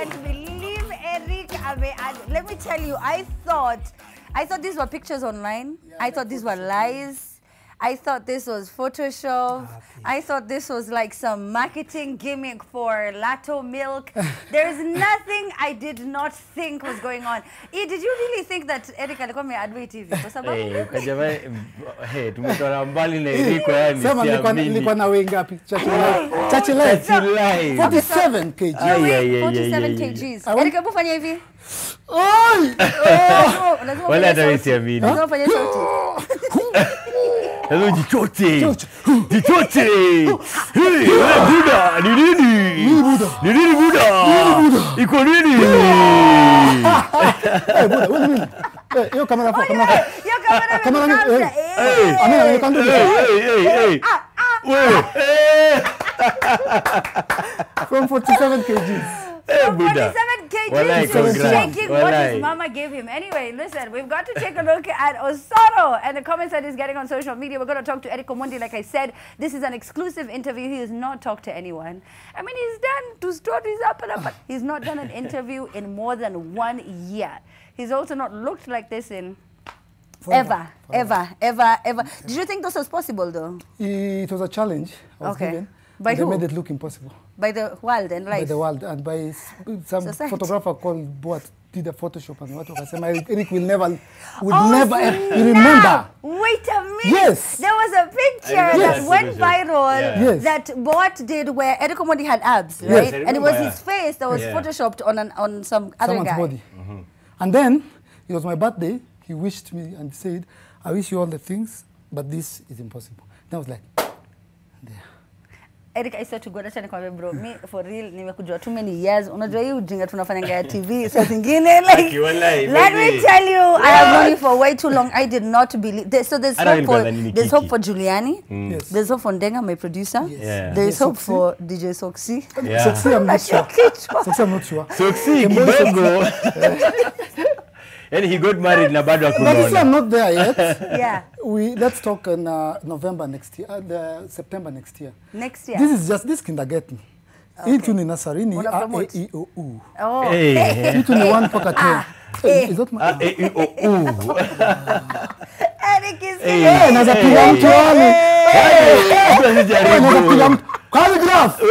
can't believe Eric. Let me tell you, I thought these were pictures online. Yeah, I thought these were lies. I thought this was Photoshop. I thought this was like some marketing gimmick for Lato milk. There's nothing I did not think was going on. Did you really think that Eric alikuwa ameadmit hivi? Kwa sababu tumetoa mbali na Eric yani. Sema nilikuwa na wewe ngapi? Chachi live. 47 kg. 47 kgs. Eric hebu fanya hivi. Wala hata siamini. Lazima fanya sauti. Hello, jichote. Jichote. Hey, Buddha, ni nini? Ni nini Buddha? Iko nini? Hey, Buddha, what do you mean? Hey, yo camera. Yo camera. Hey. Amina, you can do this. Hey. From 47 kgs. Hey, 47 kgs to shaking what his mama gave him. Anyway, listen, we've got to take a look at Osoro and the comments that he's getting on social media. We're going to talk to Eric Omondi. Like I said, this is an exclusive interview. He has not talked to anyone. I mean, he's done 2 stories up and up, but he's not done an interview in more than 1 year. He's also not looked like this in ever. Did you think this was possible, though? It was a challenge I was given. By who? They made it look impossible. By the world and life? By the world and by some society. Photographer called Boat did a Photoshop and what I said, Eric will never, you remember? Wait a minute. Yes. There was a picture that went viral that Boat did where Eric Omondi had abs, right? Yes. And it was his face that was photoshopped on some other guy. Body. And then, it was my birthday, he wished me and said, I wish you all the things, but this is impossible. Then I was like, there. Eric, I swear to God, acha nikwambie bro, me for real nimekujua too many years. Unajua hii ujinga tunafanya ya TV saa zingine like let me tell you, I have known you for way too long. I did not believe so there's hope for Giuliani. Yes. There's hope for Ndenga, my producer. Yes. There's hope for DJ Soxy. Soxy, I'm not sure. Soxy, I'm not sure. Soxy, kidogo. And he got married na bado akuona. But I'm not there yet. Yeah. Let's talk in November next year, September next year. Next year. This is just this kindergarten. Into ni nursery ni A E O U. Oh. Into ni 1 mpaka 10. Is that my A E O U? Eric is hey, naza piga mtu wale. Naza piga mtu. Calligraph.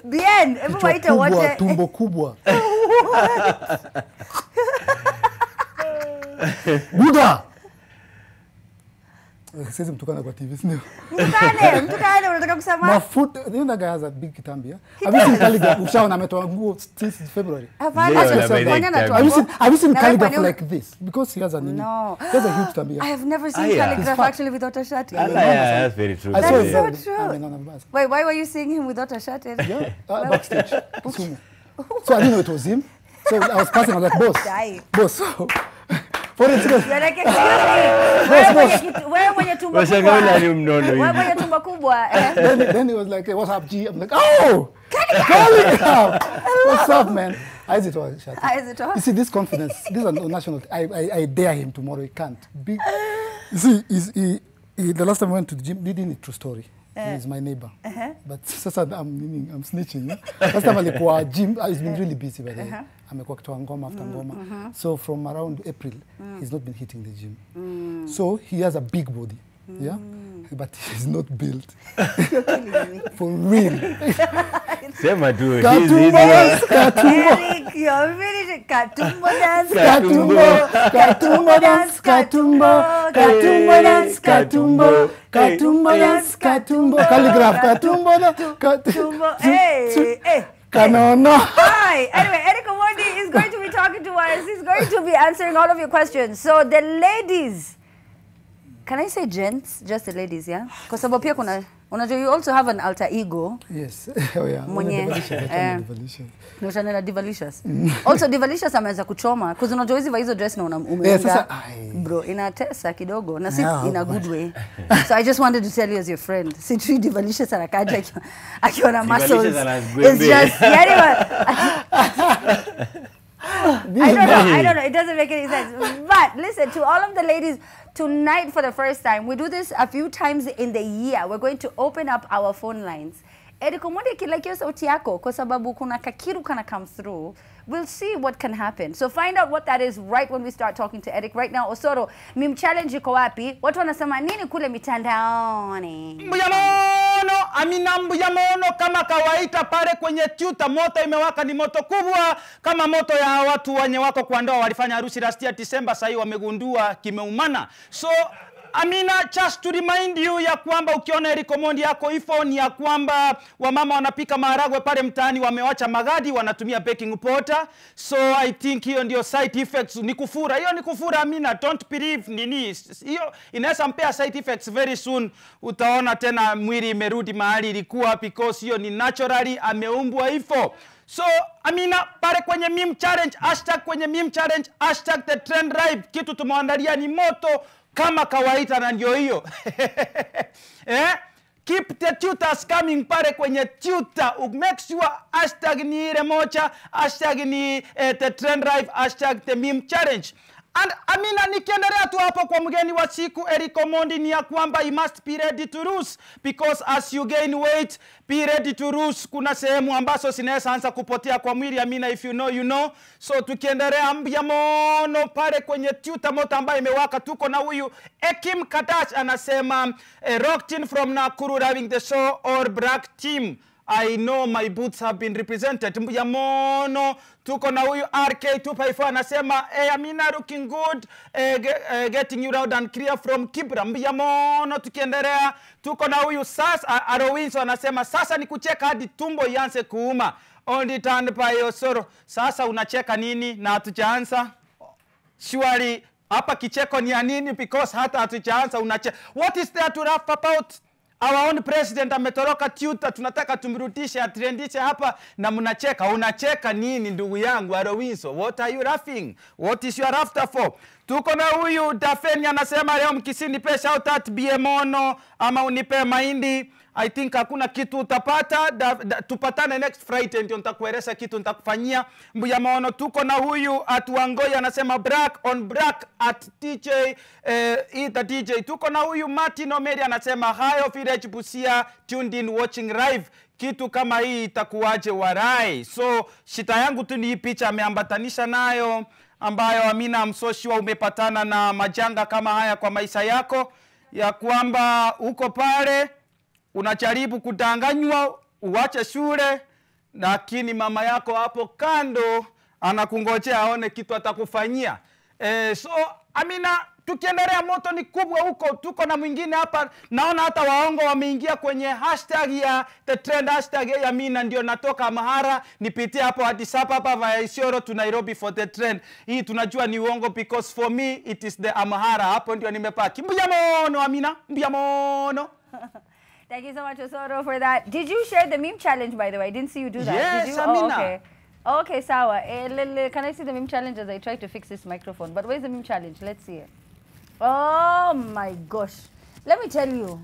Bien, hebu waite wote. Tumbo kubwa. Buddha. Sasa mtukana kwa TV, sio? Mtukane, unataka kusema? Mafuta, you know that guy has a big kitambia. Have you seen Calligraph? Ushaona ametoa nguo since February. Have you seen Calligraph like this? Because he has a no. He has a huge kitambia. I have never seen Calligraph actually without a shirt. That's very true. That's so true. Wait, why were you seeing him without a shirt? Yeah, backstage. So I didn't know it was him. So I was passing, I was like, boss. For instance, you're like, excuse me. Wewe mwenye tumbo kubwa. Wewe mwenye tumbo kubwa. Then he was like, hey, what's up, G? I'm like, oh! Calligraph! What's up, man? I You see, this confidence, this is a national, I dare him tomorrow, he can't. You see, the last time I went to the gym, he didn't need true story. He's my neighbor. But sasa I'm snitching. Last time alikuwa gym, he's been really busy by the way. Amekuwa kitoa ngoma after ngoma. So from around April, he's not been hitting the gym. So he has a big body. Yeah? But he's not built. For real. Sema tu. Katumbo. Eric, you're really Katumbo dance. Katumbo dance. Katumbo dance. Calligraph. Katumbo. Hey. Kanono. Hi. Anyway, Eric Omondi is going to be talking to us. He's going to be answering all of your questions. So the ladies, can I say gents? Just the ladies, yeah? Because sababu pia kuna, unajua you also have an alter ego. Yes. Oh yeah. Mwenye. Nushanela Divalicious. Also Divalicious ameweza kuchoma. Because unajua hizi hizo dress na umeunga. Bro, inatesa kidogo. Na si in a good way. So I just wanted to tell you as your friend. Sijui Divalicious anakaja akiona muscles. It's just, I don't know. It doesn't make any sense. But listen, to all of the ladies, tonight for the first time, we do this a few times in the year. We're going to open up our phone lines. Eric Omondi akilike sauti yako kwa sababu kuna kakiru kana come through. We'll see what can happen. So find out what that is right when we start talking to Eric. Right now, Osoro, meme challenge iko wapi? Watu wanasema nini kule mitandaoni? Mbuyamono, Amina mbuyamono kama kawaida pale kwenye Twitter, moto imewaka, ni moto kubwa kama moto ya watu wenye wako kwa ndoa walifanya harusi last year December, sasa hivi wamegundua kimeumana. So Amina, just to remind you ya kwamba ukiona Eric Omondi yako ifo ni ya kwamba wamama wanapika maharagwe pale mtaani wamewacha magadi wanatumia baking powder. So I think hiyo ndio side effects, ni kufura. Hiyo ni kufura Amina, don't believe nini. Hiyo inaweza mpea side effects very soon. Utaona tena mwili imerudi mahali ilikuwa because hiyo ni naturally ameumbwa ifo. So Amina, pale kwenye meme challenge, hashtag kwenye meme challenge, hashtag the trend live, kitu tumeandalia ni moto kama kawaida na ndio hiyo. Keep the tutors coming pale kwenye Twitter. Make sure hashtag ni ile moja, hashtag ni the trend live, hashtag the meme challenge. And Amina, nikiendelea tu hapo kwa mgeni wa siku Eric Omondi ni ya kwamba he must be ready to lose, because as you gain weight, be ready to lose. Kuna sehemu ambazo zinaweza anza kupotea kwa mwili Amina, if you know you know. So tukiendelea mbuyamono pale kwenye Twitter, moto ambayo imewaka, tuko na huyu Ekim Kadash anasema rock team from Nakuru having the show or black team. I know my boots have been represented. Mbuyamono, tuko na huyu RK254 anasema Amina looking good, getting you loud and clear from Kibra. Mbuyamono, tukiendelea tuko na huyu sasa Arowinso anasema sasa ni kucheka hadi tumbo ianze kuuma. Only turned by Osoro. Sasa unacheka nini na hatujaanza? Surely hapa kicheko ni ya nini, because hata hatujaanza unacheka. What is there to laugh about? Our own president ametoroka Twitter, tunataka tumrudishe atrendishe hapa na mnacheka. Unacheka nini ndugu yangu Arowinso? What are you laughing? What is your laughter for? Tuko na huyu Dafeni anasema leo mkisini pe shout out BMono ama unipe mahindi. I think hakuna kitu utapata. Tupatane next Friday ndio nitakueleza kitu nitakufanyia. Mbuyamono, tuko na huyu Atuangoi anasema black on black at DJ the DJ. Tuko na huyu Martin Omeri anasema hi of Village Busia tuned in watching live. Kitu kama hii itakuwaje warai? So shita yangu tu ni hii picha ameambatanisha nayo, ambayo Amina msoshua umepatana na majanga kama haya kwa maisha yako, ya kwamba uko pale unajaribu kudanganywa uache shule, lakini mama yako hapo kando anakungojea aone kitu atakufanyia. So Amina, tukiendelea moto ni kubwa huko. Tuko na mwingine hapa, naona hata waongo wameingia kwenye hashtag ya the trend, hashtag ya Amina ndio natoka mahara nipitie hapo Addis Ababa via Isiolo to Nairobi for the trend. Hii tunajua ni uongo, because for me it is the Amhara. Hapo ndio nimepaki. Mbuyamono Amina, mbuyamono. Thank you so much, Osoro, for that. Did you share the meme challenge, by the way? I didn't see you do that. Yes, did you? Amina. Oh, okay. Okay, sawa. Can I see the meme challenge as I try to fix this microphone? But where's the meme challenge? Let's see it. Oh my gosh. Let me tell you.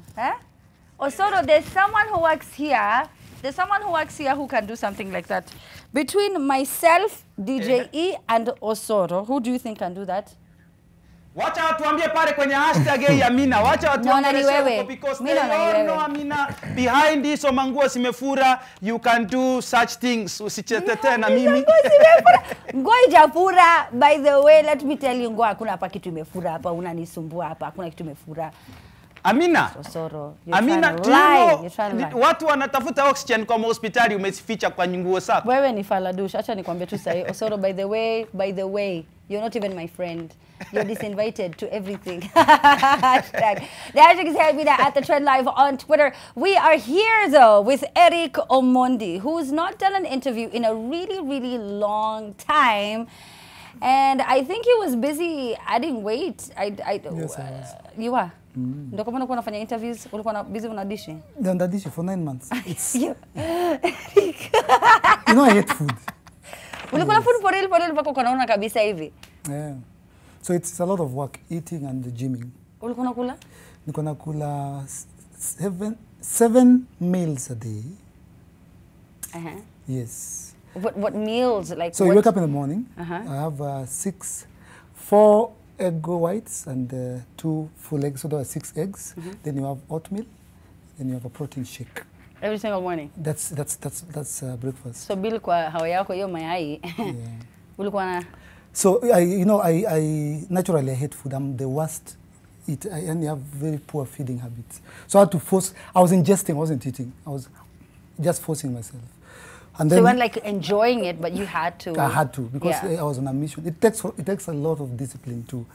Osoro, there's someone who works here. There's someone who works here who can do something like that. Between myself, DJ E, and Osoro, who do you think can do that? Wacha watuambie pale kwenye hashtag ya Amina. Wacha watuambie huko, because they all know Amina behind hizo manguo simefura. You can do such things. Usichete na mimi. Nguo ijafura. By the way, let me tell you, nguo hakuna hapa kitu imefura hapa, unanisumbua hapa, hakuna kitu imefura. Amina. Osoro, Amina, watu wanatafuta oxygen kwa hospitali, umeficha kwa nguo zako. Wewe ni faladush, acha nikwambie tu sahi. Osoro, by the way, you're not even my friend. You're disinvited to everything. Hashtag. The hashtag is here at the Trend Live on Twitter. We are here though with Eric Omondi, who's not done an interview in a really, really long time. And I think he was busy adding weight. Yes, I was. You are? Ndio kama unakuwa unafanya interviews, ulikuwa busy unadishi? Unadishi for 9 months. It's you know, I hate food. Ulikuwa food for real mpaka unaona kabisa hivi. Yeah. So it's a lot of work, eating and gymming. Ulikuwa unakula? Nilikuwa nakula 7 meals a day. Yes. What meals? Like so you wake up in the morning. I have 4 egg whites and 2 full eggs, so there are 6 eggs. Then you have oatmeal, then you have a protein shake. Every single morning. That's breakfast. So bill kwa hawa yako hiyo mayai. Ulikuwa na. So I naturally hate food. I'm the worst. I only have very poor feeding habits. So I had to force. I was ingesting. I wasn't eating. I was just forcing myself. And then so you weren't like enjoying it, but you had to. I had to because I was on a mission. It takes a lot of discipline to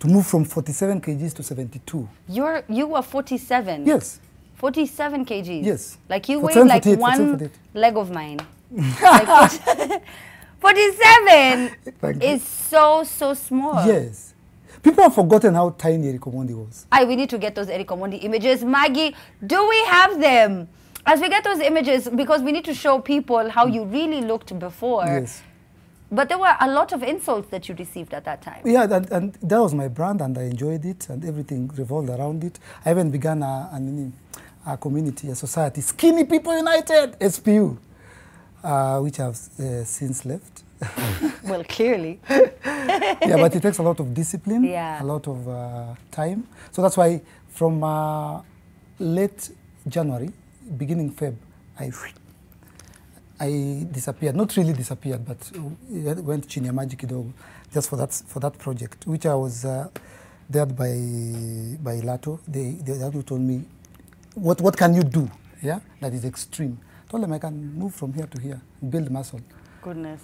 move from 47 kgs to 72. You were 47. Yes. 47 kgs. Yes. Like you weighed like 48, one leg of mine. Like 47 is so small. Yes. People have forgotten how tiny Eric Omondi was. We need to get those Eric Omondi images. Maggie, do we have them? As we get those images, because we need to show people how you really looked before. Yes. But there were a lot of insults that you received at that time. Yeah, and that was my brand, and I enjoyed it, and everything revolved around it. I even began a community, a society, Skinny People United, SPU, which I've since left. Well, clearly. Yeah, but it takes a lot of discipline, a lot of time. So that's why from late January, beginning Feb, I disappeared. Not really disappeared, but went Chinyamaji kidogo, just for that project, which I was there by Lato. They told me, what can you do? Yeah, that is extreme. I told them I can move from here to here, build muscle. Goodness.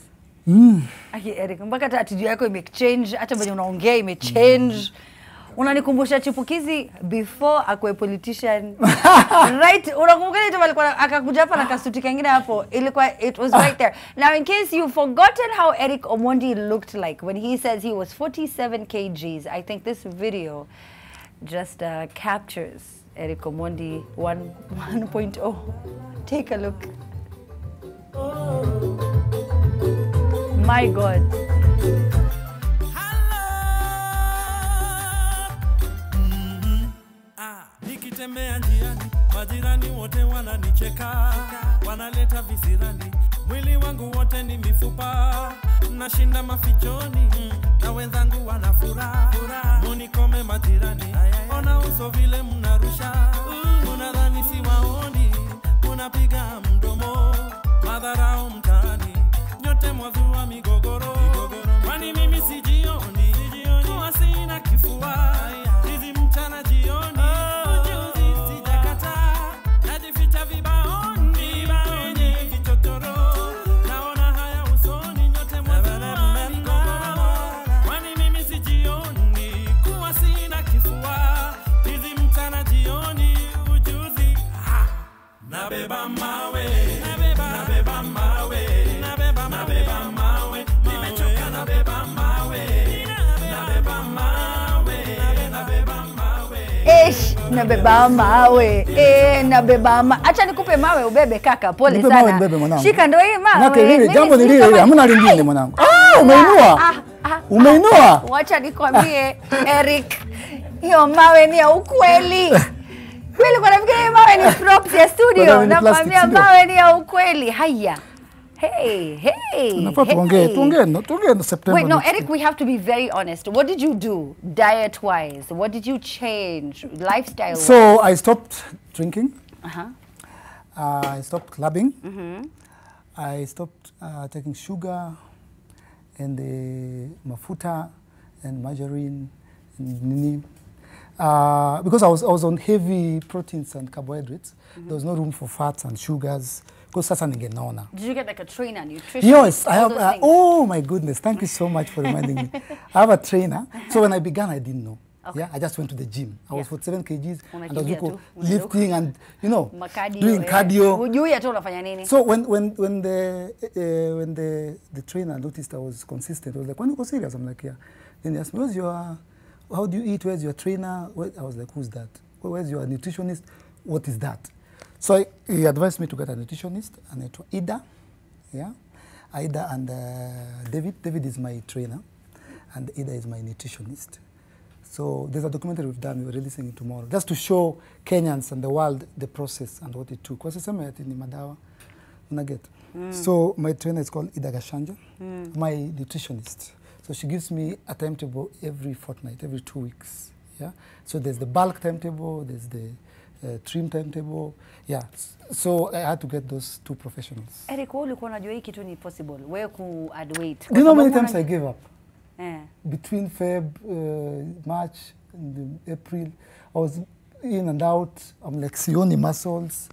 Eric, mpaka attitude yako imechange, hata venye unaongea imechange. Unanikumbusha chipukizi before akwe politician. Right, unakumbuka ile walikuwa akakuja hapa na kasuti kingine hapo. It was right there. Now in case you've forgotten how Eric Omondi looked like when he says he was 47 kgs, I think this video just captures Eric Omondi 1.0. Take a look. My God. Nikitembea njiani, majirani wote wananicheka, wanaleta visirani, mwili wangu wote ni mifupa, nashinda mafichoni, na wenzangu wanafuraha, munikome majirani, ona uso vile mnarusha, unadhani siwaoni, unapiga mdomo, madharau mtaani, nyote mwazua migogoro, kwani mimi sijioni, kuwa sina kifua, hizi mchana jioni, nabeba mawe, nabeba mawe, nabeba mawe, nimechoka nabeba mawe, nabeba mawe, nabeba mawe. Nabeba mawe, nabeba mawe. Acha nikupe mawe ubebe kaka, pole sana. Mawe nibebe mwanangu. Shika ndio hii mawe. Nake lile jambo ni lile, hamna lingine mwanangu. Umeinua. Umeinua. Wacha nikwambie Eric, hiyo mawe ni ya ukweli. Kweli kwa nafikiri mawe ni props ya studio. Nakwambia mawe ni ya ukweli. Haya. Hey. Tuongee September. Wait, no, Eric, we have to be very honest. What did you do diet-wise? What did you change lifestyle-wise? So I stopped drinking. I stopped clubbing. I stopped taking sugar and mafuta and margarine and nini. Because I was on heavy proteins and carbohydrates. There was no room for fats and sugars. Did you get like a trainer, nutritionist? Yes, I have. Oh my goodness, thank you so much for reminding me. I have a trainer. So when I began, I didn't know. Okay. Yeah, I just went to the gym. I was 47 kgs and I was lifting and doing cardio. So when the trainer noticed I was consistent, I was like, "When you go serious?" I'm like, "Yeah." Then he asked me, "How do you eat? Where's your trainer?" I was like, "Who's that? Where's your nutritionist? What is that?" So he advised me to get a nutritionist, and it was Ida, yeah, Ida and David. David is my trainer, and Ida is my nutritionist. So there's a documentary we've done. We're releasing it tomorrow, just to show Kenyans and the world the process and what it took. So my trainer is called Ida Gashanja, my nutritionist. So she gives me a timetable every fortnight, every 2 weeks. Yeah. So there's the bulk timetable, there's the trim timetable. Yeah, so I had to get those 2 professionals. Eric, wewe ulikuwa unajua hii kitu ni possible. Wewe ku add weight. Do you know how many times I gave up? Yeah. Between Feb, March, and April, I was in and out. I'm like sioni muscles.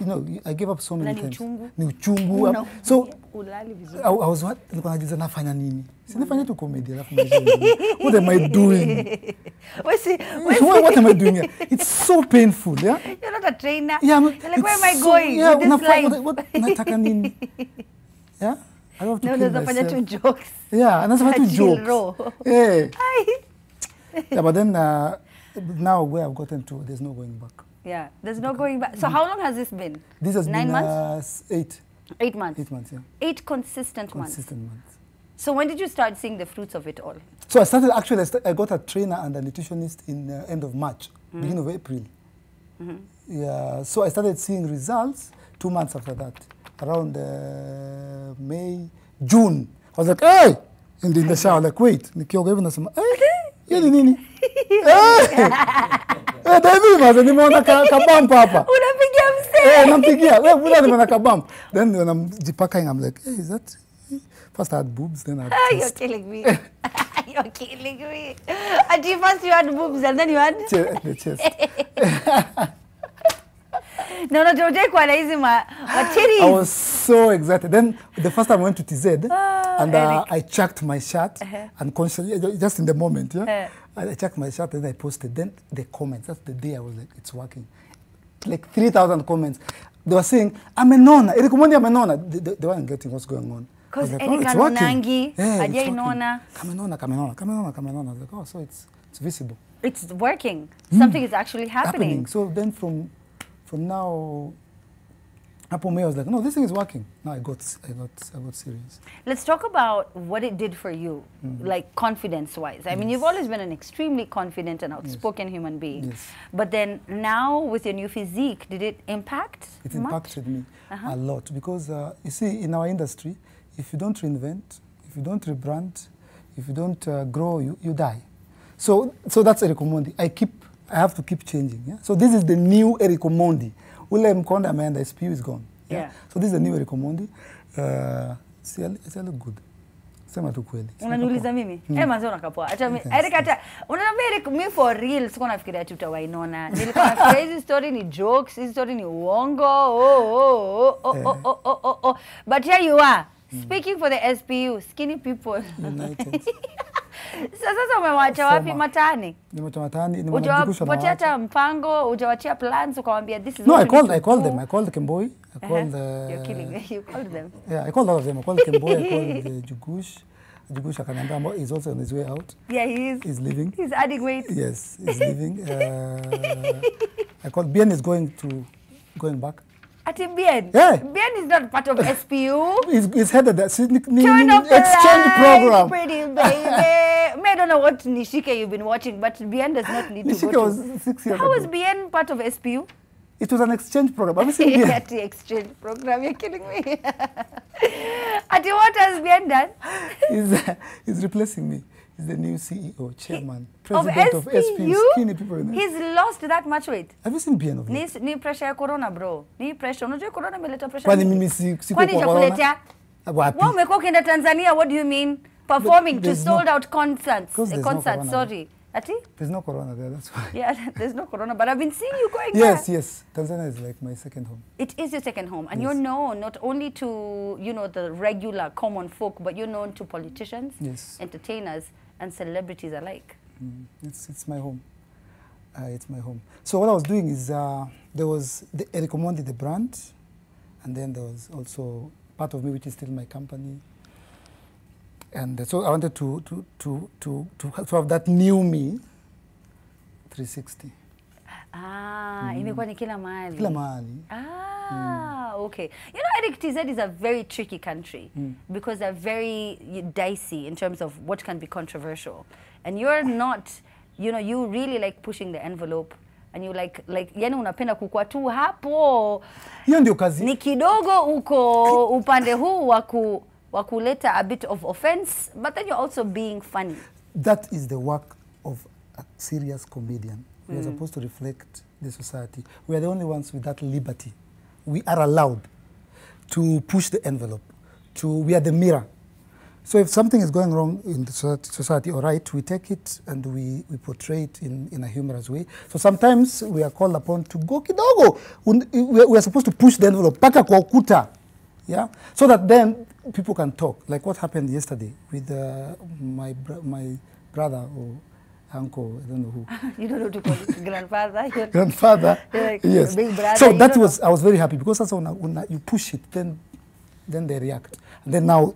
You know, I gave up so many times. Ni uchungu. No. So Ulali vizuri. I was what? Nilikuwa najiuliza nafanya nini? Si nafanya tu comedy alafu what am I doing? What am I doing here? It's so painful, yeah? You're not a trainer. Yeah, you're like, where am I going with this life? What nataka nini? Yeah? I love to kill myself. Unafanya tu jokes. Yeah, anafanya tu jokes. Yeah. Yeah, but then now where I've gotten to, there's no going back. Yeah, there's no going back. So how long has this been? This has 9 been months? 8. 8 months? 8 months, yeah. 8 consistent months? Consistent months. So when did you start seeing the fruits of it all? So I started, actually, I got a trainer and a nutritionist in end of March, beginning of April. Yeah, so I started seeing results 2 months after that, around May, June. I was like, hey! And in the shower, like, wait. Nikioga even nasema, hey, yini nini? Hey! David, nimeona kabamp hapa. Unapigia msee? Nampigia. Wewe nimeona kabamp. Then when I'm jipakaing, I'm like, hey, is that? First I had boobs, then I had chest. You're killing me. You're killing me. And first you had boobs and then you had? The chest. No, kwa na hizi ma titties. I was so excited. Then the first time I went to TZ, and I checked my shirt, unconsciously, just in the moment, yeah? I checked my shirt and I posted. Then the comments, that's the day I was like, it's working. Like 3,000 comments. They were saying, amenona, Ezekiel Mutua amenona. They weren't getting what's going on. Because like, Ezekiel Nangi, ajai nona. Kamenona. I was like, oh, so it's visible. It's working. Something is actually happening. So then from now, Apple May, I was like, no, this thing is working. Now I got serious. Let's talk about what it did for you, like confidence-wise. I mean, you've always been an extremely confident and outspoken human being. Yes. But then now, with your new physique, did it impact It much? impacted me a lot because, you see, in our industry, if you don't reinvent, if you don't rebrand, if you don't grow, you die. So that's Ezekiel Mutua. I have to keep changing. Yeah? So this is the new Ezekiel Mutua. Ule mkonda ameenda, SPU is gone. Yeah? So this is the new Ezekiel Mutua. It's look good. Sema tu kweli. Unaniuliza mimi? Manze unakapoa. Acha mimi. Erika unaniambia Eric, mimi for real siko nafikiria ati utawainona. Nilikuwa nafikiria hizi story ni jokes, hizi story ni uongo. But here you are. Speaking for the SPU, skinny people. United. Sasa umewacha wapi matani? Nimewacha matani, Ujawapatia hata mpango, ujawachia plans, ukamwambia this is No, I called them. I called Kemboi. I called You're killing me. You called them. Yeah, I called all of them. I called Kemboi, I called Jugush. Jugush akaniambia he's also on his way out. Yeah, he is. He's leaving. He's adding weight. Yes, he's leaving. I called Bien is going back. Ati Bien? Yeah. Bien is not part of SPU. He's headed that Turn up the exchange lights, program. pretty baby. I don't know what Nishike you've been watching, but Bien does not need Nishike to go was to. 6 years How ago. was Bien part of SPU? It was an exchange program. Have you seen Bien? At the exchange program, you're killing me. Ati, what has Bien done? He's replacing me. He's the new CEO, chairman, Of president of SPU? SPU. Skinny people in there. He's lost that much weight. Have you seen Bien of late? Ni pressure ya corona, bro. Ni pressure. Unajua corona imeleta pressure. Kwani mimi siko Kwani kwa chakuletea? Wapi? Wewe umekuwa ukienda Tanzania, what do you mean? Performing to there's sold out concerts. Because there's no Concerts, corona. sorry. Ati? There's no corona there, that's why. Yeah, there's no corona, but I've been seeing you going Yes, there. yes. Tanzania is like my second home. It is your second home, and Yes. you're known not only to, you know, the regular common folk, but you're known to politicians, Yes. entertainers, and celebrities alike. It's my home. It's my home. So what I was doing is there was the Ezekiel Mutua, the brand, and then there was also part of me which is still my company. And so I wanted to have that new me 360. Imekuwa ni kila mahali. Kila mahali. Okay. You know, Eric, TZ is a very tricky country because they're very dicey in terms of what can be controversial. And you're not, you know, you really like pushing the envelope. And you like yani unapenda kukua tu hapo. Hiyo ndio kazi. Ni kidogo uko upande huu wa kuleta a bit of offense, but then you're also being funny. That is the work of a serious comedian. We are supposed to reflect the society. We are the only ones with that liberty. We are allowed to push the envelope. We are the mirror. So if something is going wrong in the society or right, we take it and we portray it in a humorous way. So sometimes we are called upon to go kidogo. We are supposed to push the envelope, paka kwa ukuta, yeah? So that then people can talk, like what happened yesterday with my brother or uncle, I don't know who. You don't know to call it grandfather. Grandfather, like yes. Big brother, so that was, I was very happy because that's when you push it, then they react. And then now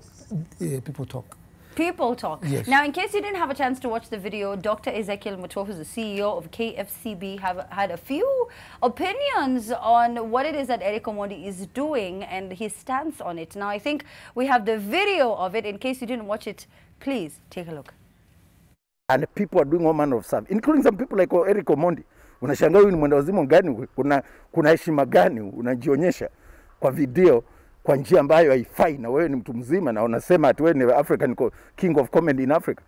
people talk. People talk. Yes. Now, in case you didn't have a chance to watch the video, Dr. Ezekiel Mutua, who's the CEO of KFCB, had a few opinions on what it is that Eric Omondi is doing and his stance on it. Now, I think we have the video of it. In case you didn't watch it, please take a look. And people are doing all manner of stuff, including some people like Eric Omondi. Unashangaa huyu ni mwendawazimu gani, kuna heshima gani unajionyesha kwa video kwa njia ambayo haifai, na wewe ni mtu mzima na unasema ati wewe ni African King of Comedy in Africa.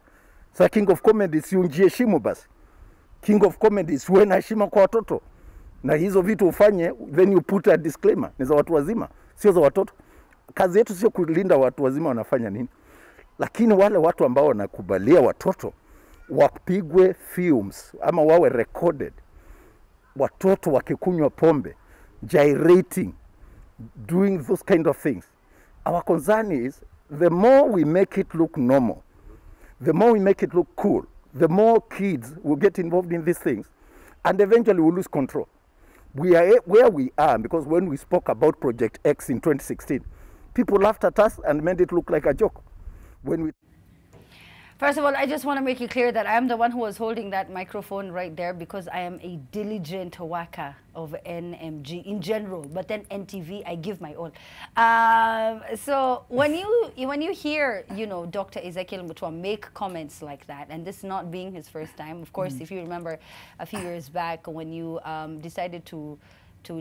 So King of Comedy si unjiheshimu basi. King of Comedy si uwe na heshima kwa watoto. Na hizo vitu ufanye, then you put a disclaimer. Ni za watu wazima, sio za watoto. Kazi yetu sio kulinda watu wazima wanafanya nini. Lakini wale watu ambao wanakubalia watoto wapigwe films ama wawe recorded, watoto wakikunywa pombe, gyrating, doing those kind of things. Our concern is the more we make it look normal, the more we make it look cool, the more kids will get involved in these things, and eventually we'll lose control. We are where we are because when we spoke about Project X in 2016, people laughed at us and made it look like a joke. First of all, I just want to make it clear that I am the one who was holding that microphone right there because I am a diligent worker of NMG in general, but then NTV, I give my all. So when you hear, you know, Dr. Ezekiel Mutua make comments like that, and this not being his first time, of course, if you remember a few years back when you decided to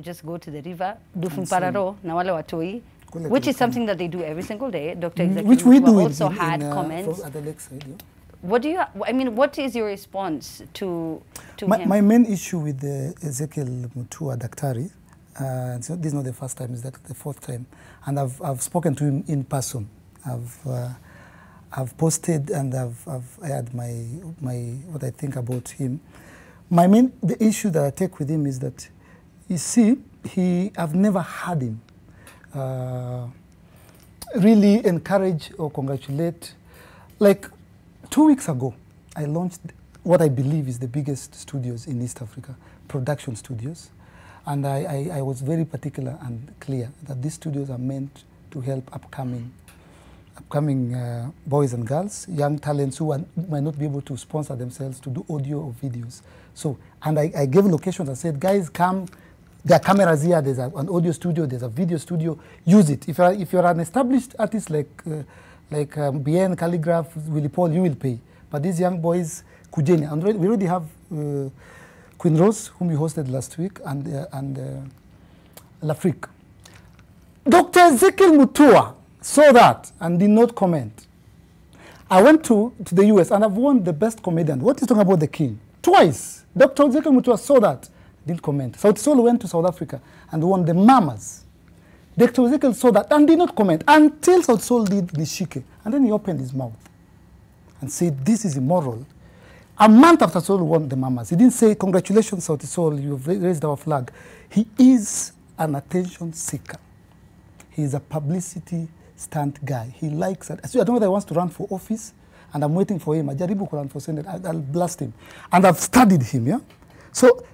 just go to the river, Dufumpararo, na wale watoi, which is something that they do every single day. Dr. Ezekiel which we do also had comments. At the lakeside, yeah. What do you? I mean, what is your response to him? My main issue with Ezekiel Mutua Daktari, so this is not the first time; it's the fourth time, and I've spoken to him in person. I've posted and I've aired my what I think about him. The issue that I take with him is that, you see, I've never had him really encourage or congratulate. Like 2 weeks ago, I launched what I believe is the biggest studios in East Africa, production studios. And I was very particular and clear that these studios are meant to help upcoming boys and girls, young talents who might not be able to sponsor themselves to do audio or videos. So, and I gave locations. I said, guys, come. There are cameras here. There's an audio studio. There's a video studio. Use it. If you're an established artist like Bien, Calligraph, Willie Paul, you will pay. But these young boys, Kujeni, and we already have Queen Rose, whom we hosted last week, and L'Afrique. Dr. Ezekiel Mutua saw that and did not comment. I went to the US and I've won the best comedian. What is talking about the king? Twice. Dr. Ezekiel Mutua saw that. Didn't comment. Sauti Sol went to South Africa and won the Mamas. Dr. Ezekiel saw that and did not comment until Sauti Sol did Nishike. And then he opened his mouth and said, this is immoral. A month after Sol won the Mamas, he didn't say, congratulations, Sauti Sol, you've raised our flag. He is an attention seeker. He is a publicity stunt guy. He likes it. So I don't know whether he wants to run for office, and I'm waiting for him. Ajaribu to run for Senate. I'll blast him. And I've studied him, yeah? So,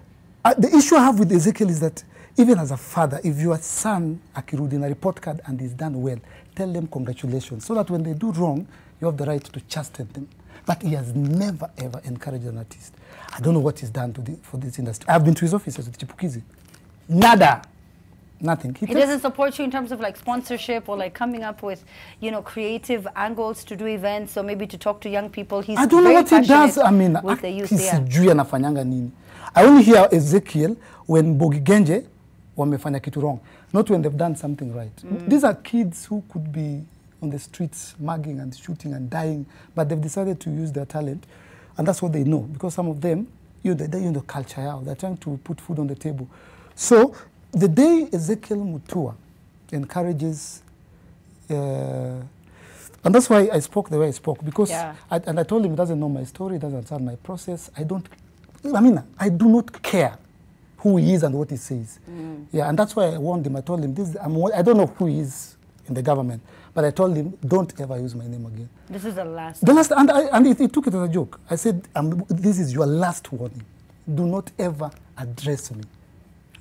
the issue I have with Ezekiel is that even as a father, if your son akirudi in a report card and is done well, tell them congratulations, so that when they do wrong, you have the right to chasten them. But he has never, ever encouraged an artist. I don't know what he's done for this industry. I've been to his offices with Chipukizi. Nada. Nothing. He doesn't support you in terms of like sponsorship or like coming up with, you know, creative angles to do events or maybe to talk to young people. He's I don't know what he does. I mean, with the youth, I only hear Ezekiel when Bogi Genje wamefanya kitu wrong, not when they've done something right. These are kids who could be on the streets mugging and shooting and dying, but they've decided to use their talent, and that's what they know, because some of them, the culture out. They're trying to put food on the table. So the day Ezekiel Mutua encourages, and that's why I spoke the way I spoke, because I told him he doesn't know my story, he doesn't understand my process. I do not care who he is and what he says. Yeah, and that's why I warned him. I told him, I don't know who he is in the government, but I told him, don't ever use my name again. This is the last. And he took it as a joke. I said, this is your last warning. Do not ever address me.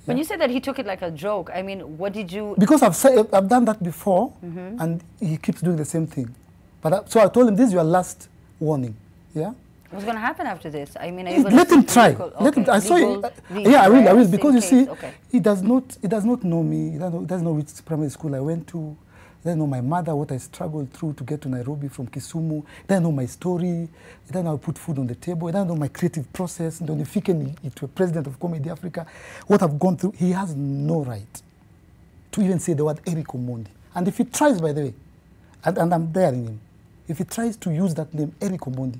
When you said that he took it like a joke, I mean, what did you... Because I've done that before, and he keeps doing the same thing. But so I told him, this is your last warning. Yeah? What's going to happen after this? I mean, let him try. Let him. I saw it. Yeah, I will. Because you see, he does not know me. He doesn't know which primary school I went to. He doesn't know my mother, what I struggled through to get to Nairobi from Kisumu. He doesn't know my story. He doesn't know how to put food on the table. He doesn't know my creative process. He doesn't know to a president of Comedy Africa, what I've gone through. He has no right to even say the word Eric Omondi. And if he tries, by the way, and I'm daring him, if he tries to use that name, Eric Omondi,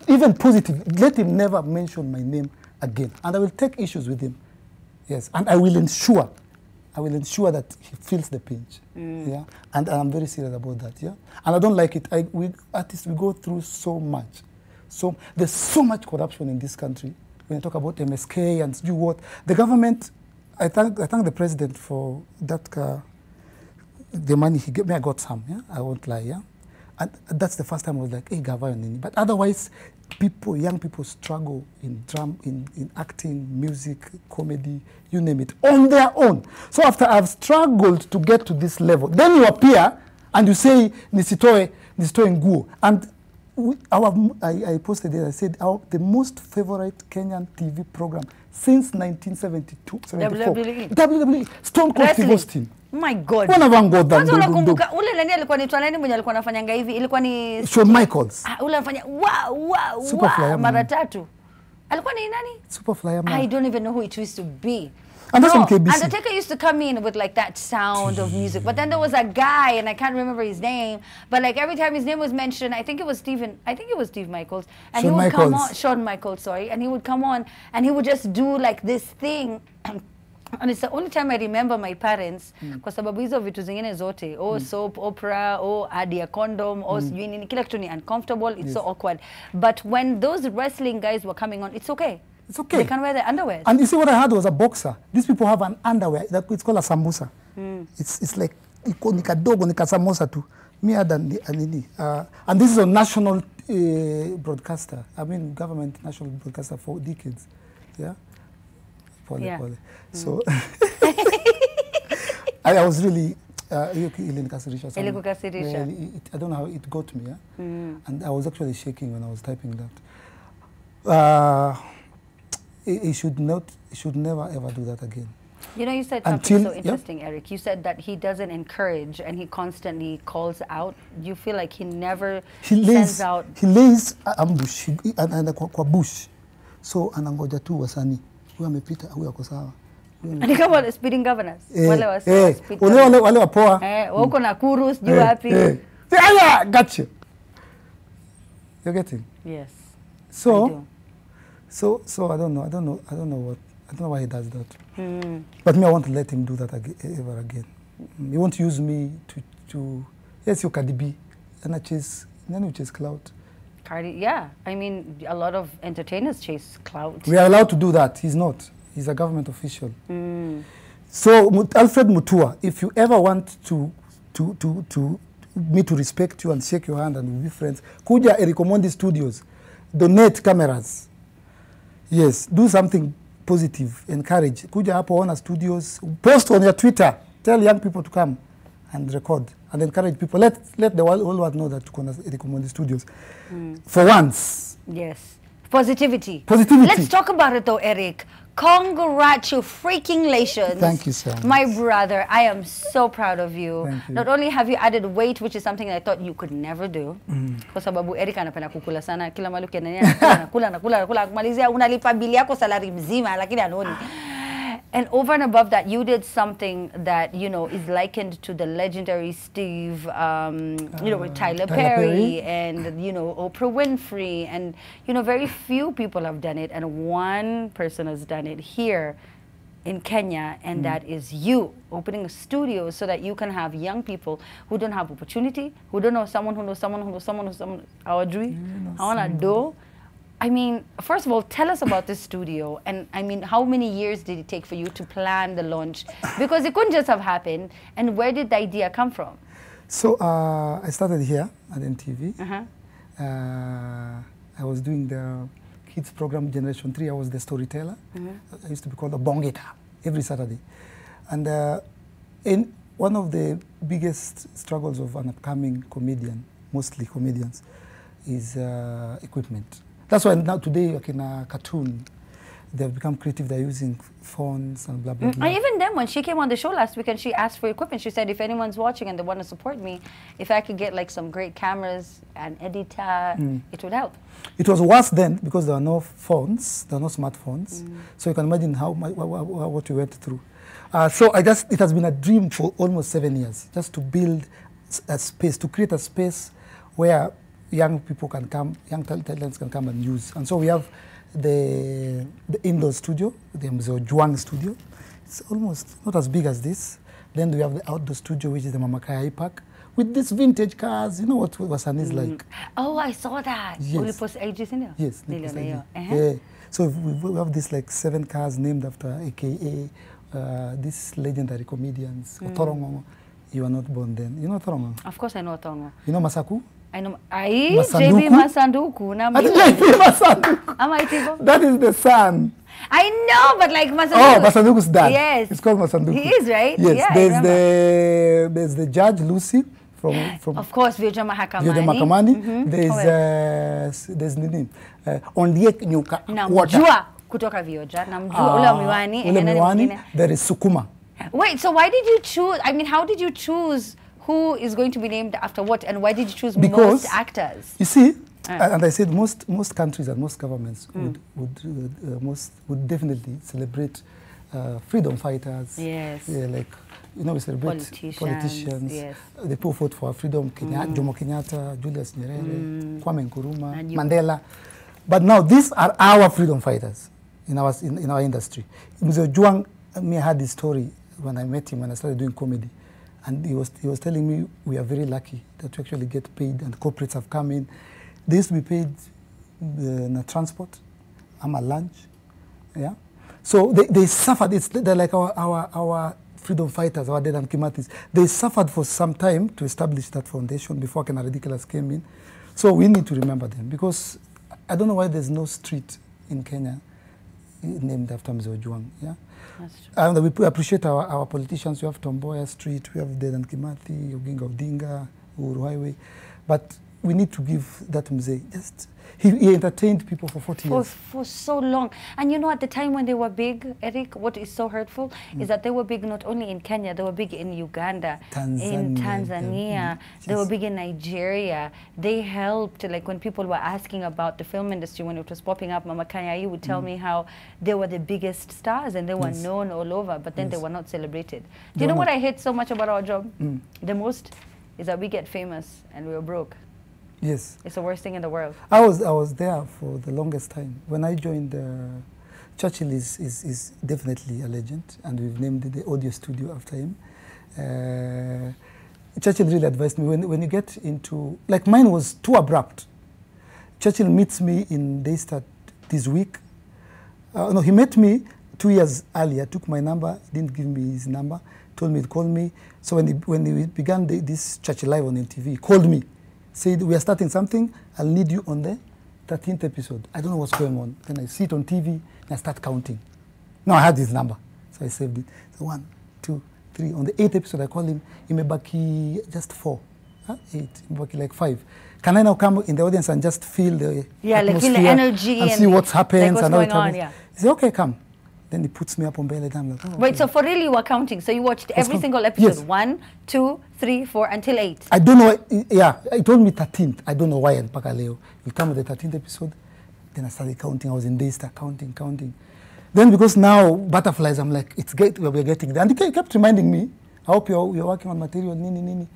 even positive, let him never mention my name again. And I will take issues with him. Yes, and I will ensure that he feels the pinch. Yeah, and I'm very serious about that. Yeah, and I don't like it. We artists, we go through so much. So there's so much corruption in this country. When you talk about MSK and do what, the government, I thank the president for that, the money he gave me. I got some. Yeah, I won't lie. Yeah. And that's the first time I was like, hey, Gavana. But otherwise, young people struggle in in acting, music, comedy, you name it, on their own. So after I've struggled to get to this level, then you appear and you say, Nisitoe Nguo. And I posted it, I said, the most favorite Kenyan TV program since 1972, 74. WWE. Stone Cold Steve Austin. My God. One of them got that. Kwanza unakumbuka ule nani alikuwa ni nani mwenye alikuwa anafanyanga hivi, ilikuwa ni Shawn Michaels. Ule anafanya mara tatu. Alikuwa ni nani? Superfly. I don't even know who it used to be. And that's on KBC. Undertaker used to come in with like that sound of music, but then there was a guy, and I can't remember his name, but like every time his name was mentioned, I think it was Steve Michaels, and he would come on, Shawn Michaels, sorry, and he would come on, and he would just do like this thing. And it's the only time I remember my parents, kwa sababu hizo vitu zingine zote, soap opera, add a condom, sijui nini, kila kitu ni uncomfortable, it's so awkward. But when those wrestling guys were coming on, it's okay. It's okay. They can wear their underwear. And you see what I had was a boxer. These people have an underwear, it's called a sambusa. It's like, ni kadogo, ni kasamosa tu. Me had and this is a national broadcaster. I mean, government national broadcaster for decades. Yeah? Pole. So I was really I don't know how it got me, yeah? And I was actually shaking when I was typing that. He should never ever do that again. You know, you said something so interesting, Eric. You said that he doesn't encourage and he constantly calls out. You feel like he never sends out. He lays ambush and kwa bush. So anangoja tu wasanii. Huyu amepita, huyu ako sawa. Ni kama wale speeding governors. Wale wale wapoa. Wako na kurus juu wapi. Yeah, gotcha. You're getting? Yes. So I don't know why he does that. But me, I won't let him do that ever again. He won't use me to yes, you Cardi B, and I chase clout. Cardi, yeah. I mean, a lot of entertainers chase clout. We are allowed to do that. He's not. He's a government official. So Alfred Mutua, if you ever want me to respect you and shake your hand and we'll be friends, kuja Eric Omondi Studios, donate cameras. Yes, do something positive, encourage. Kuja hapo Ona Studios, post on your Twitter, tell young people to come and record and encourage people. Let the whole world know that kuna Eric Omondi Studios. For once. Yes. Positivity. Positivity. Let's talk about it though, Eric. Congratulations. Thank you so much. My brother, I am so proud of you. Thank you. Not only have you added weight, which is something I thought you could never do. Kwa sababu Eric anapenda kukula sana. Kila maluki anakula kumalizia unalipa bili yako salari mzima lakini anoni. And over and above that, you did something that, you know, is likened to the legendary Steve, you know, with Tyler Perry and, you know, Oprah Winfrey. And, you know, very few people have done it. And one person has done it here in Kenya, and that is you, opening a studio so that you can have young people who don't have opportunity, who don't know someone who knows someone who knows someone who knows someone. Audrey, I want to do. I mean, first of all, tell us about this studio. And I mean, how many years did it take for you to plan the launch? Because it couldn't just have happened. And where did the idea come from? So I started here at NTV. I was doing the kids program Generation 3. I was the storyteller. I used to be called a bongeta every Saturday. And in one of the biggest struggles of an upcoming comedian, mostly comedians, is equipment. That's why now today, like in a cartoon, they've become creative. They're using phones and blah, blah, blah. And even then, when she came on the show last week and she asked for equipment, she said, if anyone's watching and they want to support me, if I could get like some great cameras and editor, it would help. It was worse then because there are no phones, there are no smartphones. So you can imagine what we went through. So it has been a dream for almost 7 years, just to build a space, to create a space where young people can come, young talents can come and use. And so we have the indoor studio, the Juang studio. It's almost not as big as this. Then we have the outdoor studio, which is the Mamakaya Park, with these vintage cars. You know what Wasan is like? Oh, I saw that. Yes. Will you post ages in there? Yes. Yeah. So we have this like 7 cars named after AKA these legendary comedians. Torongo, you are not born then. You know Torongo? Of course I know Torongo. You know Masaku? I know. JB Masanduku. JB Masanduku. That is the son. I know, but like Masanduku. Oh, Masanduku's dad. Yes. It's called Masanduku. He is, right? Yes. Yeah, there's the judge, Lucy, from of course, Vioja Mahakamani. Vioja Mahakamani. There's nini. Ondiek Nyuka. Namjua kutoka Vioja. Namjua ule miwani. Ule miwani. There is Sukuma. Wait, so why did you choose, I mean, how did you choose who is going to be named after what, and why did you choose most actors? You see, and I said most countries and most governments would definitely celebrate freedom fighters. Yes. Like, you know, we celebrate politicians. Yes. They put forth for freedom, Jomo Kenyatta, Julius Nyerere, Kwame Nkrumah, Mandela. But now these are our freedom fighters in our industry. Mr. Juang, I had this story when I met him when I started doing comedy. And he was telling me we are very lucky that we actually get paid, and corporates have come in. They used to be paid transport, lunch, yeah. So they suffered. They're like our freedom fighters, our Dedan Kimathis. They suffered for some time to establish that foundation before Kena Ridiculous came in. So we need to remember them, because I don't know why there's no street in Kenya named after Mzee Ojwang, yeah. And we appreciate our politicians. We have Tomboya Street, we have Dedan Kimathi, Oginga Odinga, Uhuru Highway. But we need to give that Mzee just, he entertained people for 40 years. For so long. And you know, at the time when they were big, Eric, what is so hurtful is that they were big not only in Kenya, they were big in Uganda, in Tanzania, they were big in Nigeria. They helped, like when people were asking about the film industry, when it was popping up, Mama Kanya would tell me how they were the biggest stars and they were known all over, but then they were not celebrated. Do you know what I hate so much about our job? The most is that we get famous and we're broke. Yes. It's the worst thing in the world. I was there for the longest time. When I joined, Churchill is definitely a legend, and we've named the audio studio after him. Churchill really advised me, when you get into, like mine was too abrupt. Churchill meets me in Daystar this week. No, he met me 2 years earlier, took my number, didn't give me his number, told me to call me. So when he began this Churchill Live on MTV, he called me. Said, we are starting something, I'll need you on the 13th episode. I don't know what's going on. Then I see it on TV, and I start counting. No, I had his number, so I saved it. So 1, 2, 3. On the 8th episode, I call him, Imebaki just 4, 8, Imebaki like 5. Can I now come in the audience and just feel the atmosphere, like feel the energy and see what's happening? Like what's going on, yeah. He said, okay, come. Then he puts me up on belly. I'm like, oh, wait, so for real you were counting? So you watched every single episode? Yes. 1, 2, 3, 4, until 8? I don't know. Yeah, he told me 13th. I don't know why in Pakaleo. We come with the 13th episode. Then I started counting. I was in Daystar, counting. Then because now butterflies, I'm like, we're getting there. And he kept reminding me, I hope you're working on material, nini.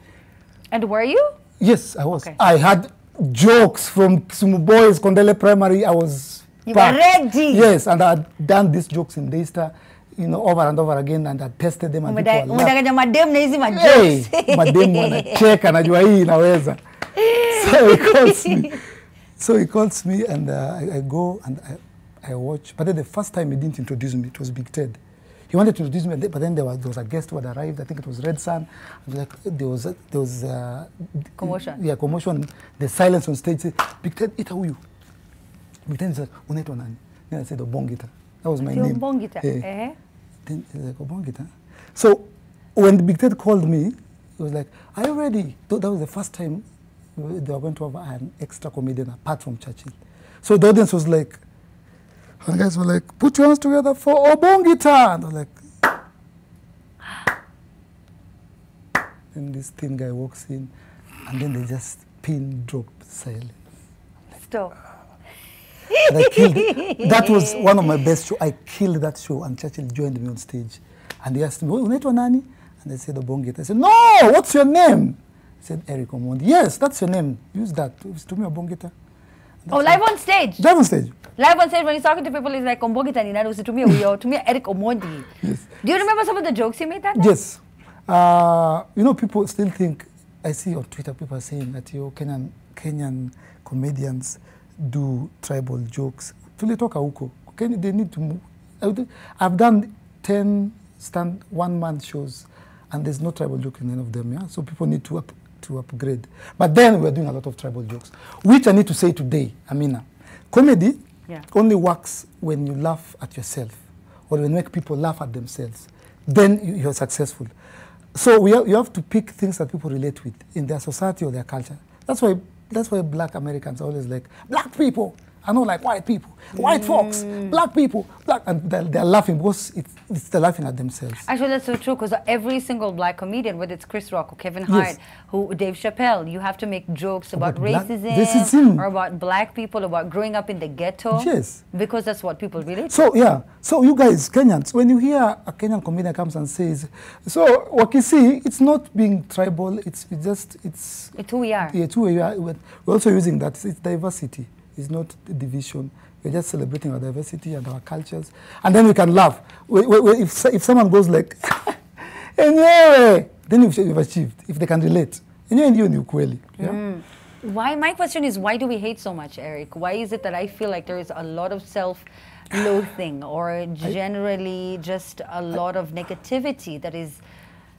And were you? Yes, I was. Okay. I had jokes from Kisumu Boys, Kondele Primary. I was You were ready. Yes, and I had done these jokes in Daystar, you know, over and over again, and I tested them and people were laughing. Madem na hizi Hey, madem wanacheka, najua hii inaweza. So he calls me and I go and I watch. But then the first time he didn't introduce me, it was Big Ted. He wanted to introduce me, but then there was a guest who had arrived. I think it was Red Sun. Like there was commotion. Yeah, commotion. The silence on stage. Big Ted, ita huyu. Big Ted said, unaitwa nani? Then I said, Omondi. That was my name. Omondi. Then he's like, Omondi. So when Big Ted called me, he was like, are you ready? That was the first time they were going to have an extra comedian apart from Churchill. So the audience was like, and the guys were like, put your hands together for Obongita. And I was like, and this thin guy walks in, and then they just pin drop silence. Stop. And I killed it. That was one of my best shows. I killed that show, and Churchill joined me on stage. And he asked me, unaitwa nani? And I said, Obongita. I said, no, what's your name? He said, Eric Omondi. Yes, that's your name. Use that. It's to me, Obongita. Oh, live on stage? Live on stage. Live on stage, when he's talking to people, he's like, Ombongita ni nani, usitumie huyo, tumia Eric Omondi. Yes. Do you remember some of the jokes he made that day? Yes. You know, people still think, I see on Twitter, people are saying that Kenyan comedians do tribal jokes. Tulitoka huko. They need to move. I've done 10 one-man shows, and there's no tribal joke in any of them, yeah? So people need to upgrade. But then we're doing a lot of tribal jokes, which I need to say today, Amina. Comedy only works when you laugh at yourself, or when you make people laugh at themselves. Then you're successful. So you have to pick things that people relate with in their society or their culture. That's why black Americans are always like, black people. I know, like white people, white folks, black people, and they're laughing because they're laughing at themselves. Actually, that's so true, because every single black comedian, whether it's Chris Rock or Kevin Hart, Dave Chappelle, you have to make jokes about racism or about black people, about growing up in the ghetto. Yes. Because that's what people relate to. So, yeah. So, you guys, Kenyans, when you hear a Kenyan comedian comes and says, so, Wakisi, it's not being tribal, it's who we are. Yeah, it's who we are. We're also using that. It's diversity. It's not the We're just celebrating our diversity and our cultures. And then we can laugh. If someone goes like, anyway, then you've achieved. If they can relate. Why? My question is, why do we hate so much, Eric? Why is it that I feel like there is a lot of self-loathing or generally just a lot of negativity that is...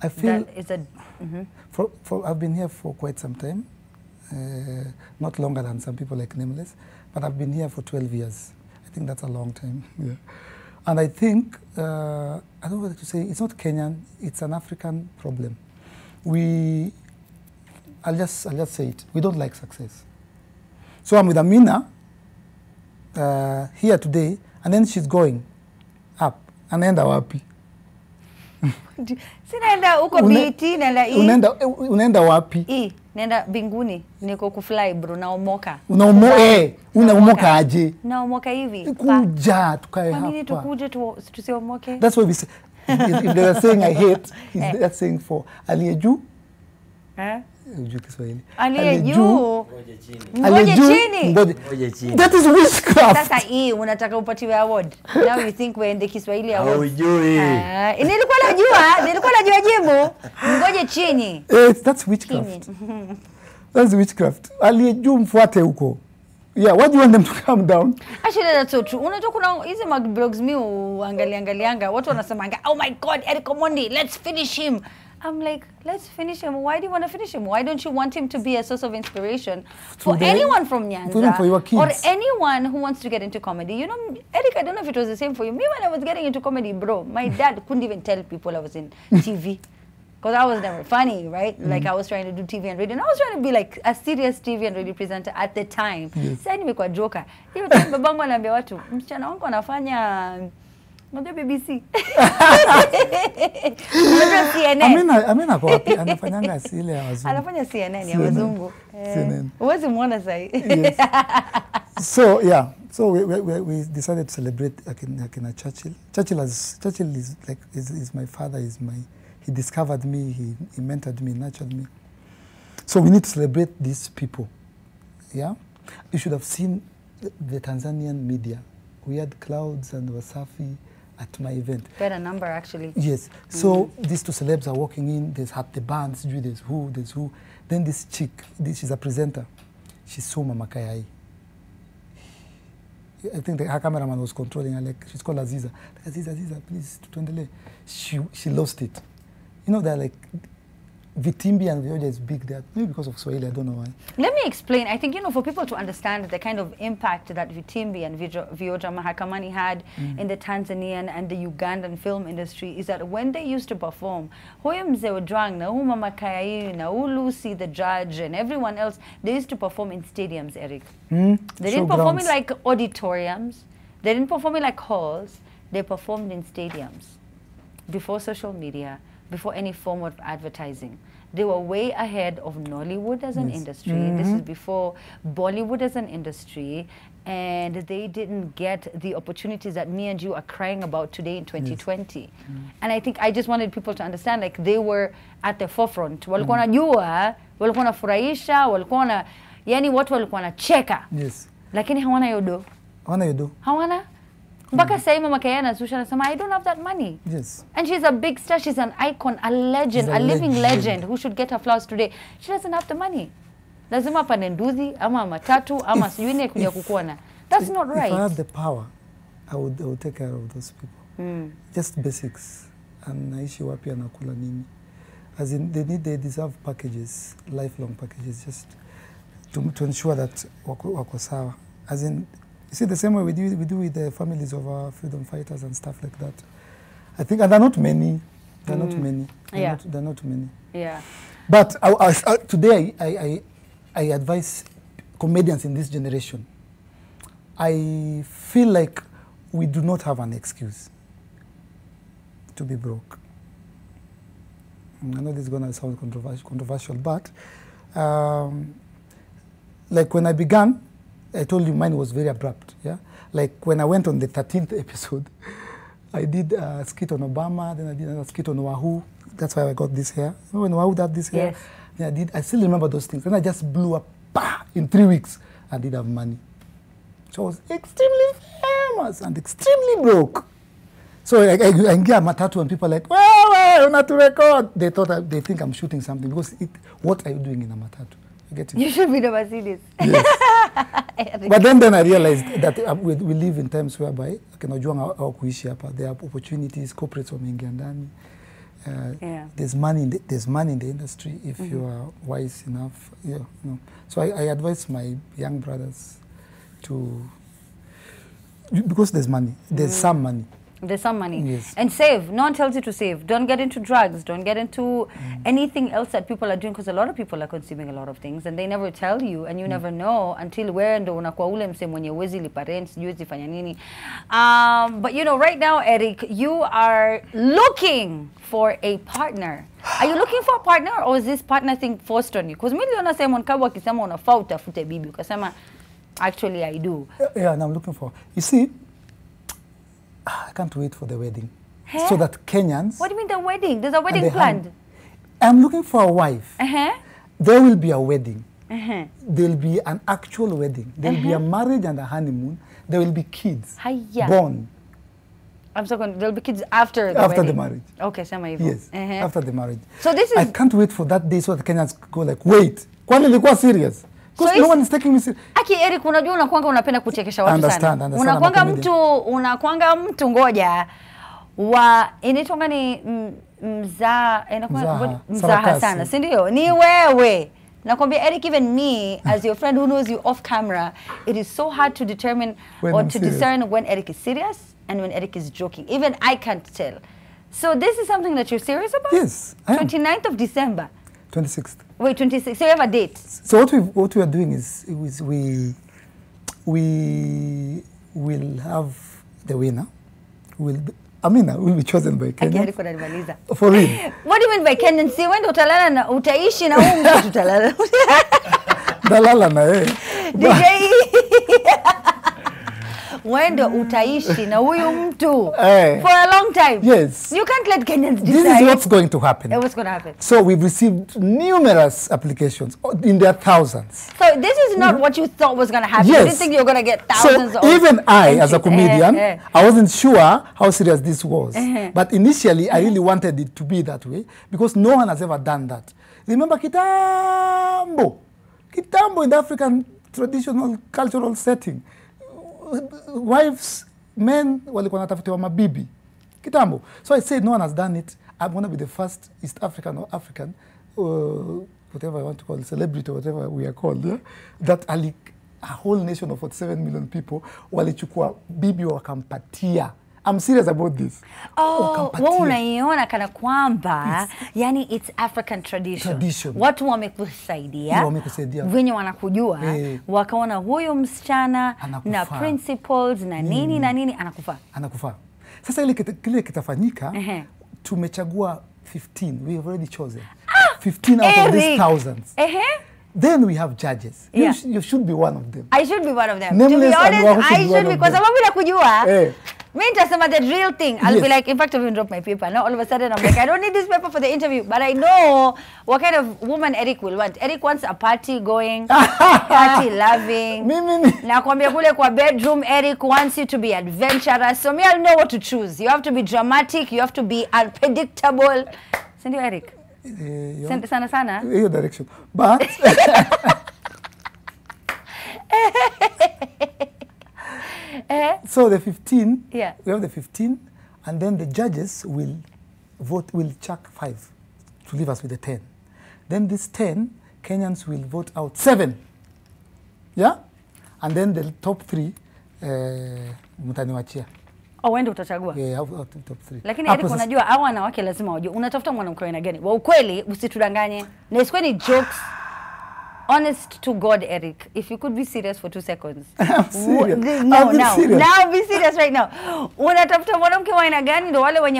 I feel... I've been here for quite some time. Not longer than some people like Nameless, but I've been here for 12 years. I think that's a long time. Yeah. And I think, I don't know what to say, it's not Kenyan, it's an African problem. I'll just say it, we don't like success. So I'm with Amina here today, and then she's going up, and then I'm happy. Sinaenda uko biti, naenda i. Unaenda wapi? I, naenda binguni, niko kufly bro, naomoka. Unaomoka aje? Naomoka hivi. Kuja, tukae hapa. Kwa nini tukuje tusiomoke? That's why we say, if they are saying I hate, they're saying for aliyeju. Aliyeju. Ngoje chini. That is witchcraft. Sasa hii unataka upatiwe award. Now you think we're in the Kiswahili award. Hujui. Nilikuwa najua jibu. Ngoje chini. That's witchcraft. That's witchcraft. Aliyeju mfuate huko. Yeah, what do you want them to calm down? Actually, that's so true. Unajua kuna hizi blogs mi angalianga. Watu wanasemanga, oh my God, Eric Omondi, let's finish him. I'm like, let's finish him. Why do you want to finish him? Why don't you want him to be a source of inspiration for anyone from Nyanza for your kids. or anyone who wants to get into comedy? You know, Eric, I don't know if it was the same for you. Me, when I was getting into comedy, bro, my dad couldn't even tell people I was in TV. Because I was never funny, right? Like I was trying to do TV and radio. And I was trying to be like a serious TV and radio presenter at the time. Sasa nimekuwa joker. Hiyo time babangu anaambia watu, msichana wangu anafanya Mada BBC. Amina kwa wapi? Anafanyanga asili ya wazungu. Anafanya CNN ya wazungu. CNN. Uwezi muona sahi. Yes. So, yeah. So we decided to celebrate Akina Churchill. Churchill is like is my father. He discovered me. He mentored me, nurtured me. So we need to celebrate these people. Yeah, you should have seen the Tanzanian media. We had Clouds and Wasafi at my event. Quite a number, actually. Yes. So these two celebs are walking in. There's the bands. There's who. Then this chick. She's a presenter. She's so Mama Kayai. I think her cameraman was controlling her, like, she's called Aziza. Aziza, please, tuendele. She lost it. You know, they're like, Vitimbi and Vioja is big there, maybe because of Swahili, I don't know why. Let me explain. I think, you know, for people to understand the kind of impact that Vitimbi and Vioja Mahakamani had in the Tanzanian and the Ugandan film industry is that when they used to perform, Huyo Mzee Ojwang na Mama Kayai na Lucy the Judge and everyone else, they used to perform in stadiums, Eric. They didn't perform in like auditoriums. They didn't perform in like halls. They performed in stadiums before social media, before any form of advertising. They were way ahead of Nollywood as an industry. This is before Bollywood as an industry. And they didn't get the opportunities that me and you are crying about today in 2020. And I think I just wanted people to understand, like, they were at the forefront. Walikuwa wanajua, walikuwa wanafurahisha, walikuwa na, yani watu walikuwa wanacheka. Yes. Lakini hawana yodo. Hawana yodo. Hawana? Mpaka sasa Mama Kayai anazusha anasema, I don't have that money. Yes. And she's a big star, she's an icon, a legend, a living legend who should get her flowers today. She doesn't have the money. Lazima pande nduthi, ama matatu, ama siyuine kuja kukuona. That's not right. If I had the power, I would take care of those people. Just basics. And naishi wapi anakula nini. As in, they deserve packages, lifelong packages, just to ensure that wako sawa. As in, you see, the same way we do with the families of our freedom fighters and stuff like that. I think, and they're not many. They're not many. They're not many. Yeah. But today, I advise comedians in this generation. I feel like we do not have an excuse to be broke. I know this is going to sound controversial, but like when I began, I told you mine was very abrupt. Yeah, like when I went on the 13th episode, I did a skit on Obama, then I did a skit on Wahoo. That's why I got this hair. You know, when Wahoo had this hair, then I still remember those things. Then I just blew up, in 3 weeks. I did have money. So I was extremely famous and extremely broke. So I get a matatu and people are like, well, not to record. They think I'm shooting something because what are you doing in a matatu? You should be the Mercedes. Yes. But then I realized that we live in times whereby there are opportunities, corporates wameingia ndani. There's money in the industry if you are wise enough. Yeah, you know. So I advise my young brothers to, because there's money, there's some money. There's some money. Yes. And save. No one tells you to save. Don't get into drugs. Don't get into anything else that people are doing, because a lot of people are consuming a lot of things and they never tell you, and you never know until wewe ndo unakuwa ule mse mwenye uwezi lipa rent, sijui zifanya nini. But you know, right now, Eric, you are looking for a partner. Are you looking for a partner, or is this partner thing forced on you? Because mimi niliona Simon Kabwa akisema unafaa utafute bibi, ukasema actually I do. Yeah, and I'm looking for. You see, I can't wait for the wedding. Hey? So that Kenyans... What do you mean the wedding? There's a wedding planned? I'm looking for a wife. There will be a wedding. There will be an actual wedding. There will be a marriage and a honeymoon. There will be kids born. I'm so there will be kids after the wedding? After the marriage. Okay, Sama Ivo. Yes, after the marriage. So this is... I can't wait for that day so that Kenyans go like, wait, kwani nilikuwa serious? Because no one is taking me serious. Aki Eric, unajua unakuanga unapenda kuchekesha watu sana. Unakuanga mtu ngoja wa inaitwa ni mzaha sana, si ndio? Ni wewe. Nakwambia Eric, even me as your friend who knows you off camera, it is so hard to determine discern when Eric is serious and when Eric is joking. Even I can't tell. So this is something that you're serious about? Yes, I am. 29th of December. 26th. Wait, 26th. So you have a date? So what we are doing is we will have the winner. Amina will be chosen by Kenyans. For real. What do you mean by Kenyans? Si wende utalala na utaishi na huyu mtu utalala. Dalala na DJ. wende utaishi na huyu mtu for a long time. Yes. You can't let Kenyans decide. This is what's going to happen. What's going to happen? So we've received numerous applications in their thousands. So this is not what you thought was going to happen. Yes. You didn't think you were going to get thousands so of even I, as a entries. comedian, I wasn't sure how serious this was. But initially, I really wanted it to be that way because no one has ever done that. Remember Kitambo? Kitambo in the African traditional cultural setting. Wives, men, walikuwa wanatafutiwa mabibi. Kitambo. So I said no one has done it. I'm going to be the first East African or African, whatever I want to call it, celebrity or whatever we are called, yeah? That a whole nation of 47 million people walichukua bibi wakampatia. I'm serious about this. Oh, wewe unaiona kana kwamba yani it's African tradition. Watu wamekusaidia. Wenye wanakujua wakaona huyo msichana na principles na nini na nini anakufaa. Sasa ile kile kitafanyika tumechagua 15. We have already chosen 15 out of these thousands. Then we have judges. You should be one of them. I should be one of them. To be honest, I should be, kwa sababu nakujua. Me nitasema the real thing. I'll be like, in fact, I've even dropped my paper. Now all of a sudden I'm like, I don't need this paper for the interview. But I know what kind of woman Eric will want. Eric wants a party going, party loving. Nakwambia kule kwa bedroom, Eric wants you to be adventurous. So me, I'll know what to choose. You have to be dramatic. You have to be unpredictable. Send you Eric. Sana. Your direction. But so the 15, we have the 15, and then the judges will vote, will chuck 5 to leave us with the 10. Then this 10, Kenyans will vote out 7. Yeah? And then the top 3, mtaniwachia. Wende utachagua? Yeah, top 3. Lakini Eric unajua hawa wanawake lazima wajue. Unatafuta mwanamke aina gani? Wa ukweli usitudanganye. Na isiwe ni jokes. Honest to God, Eric, if you could be serious for 2 seconds. I'm serious. Now be serious right now. Unatafuta mwanamke wa aina gani? Ndio wale wenye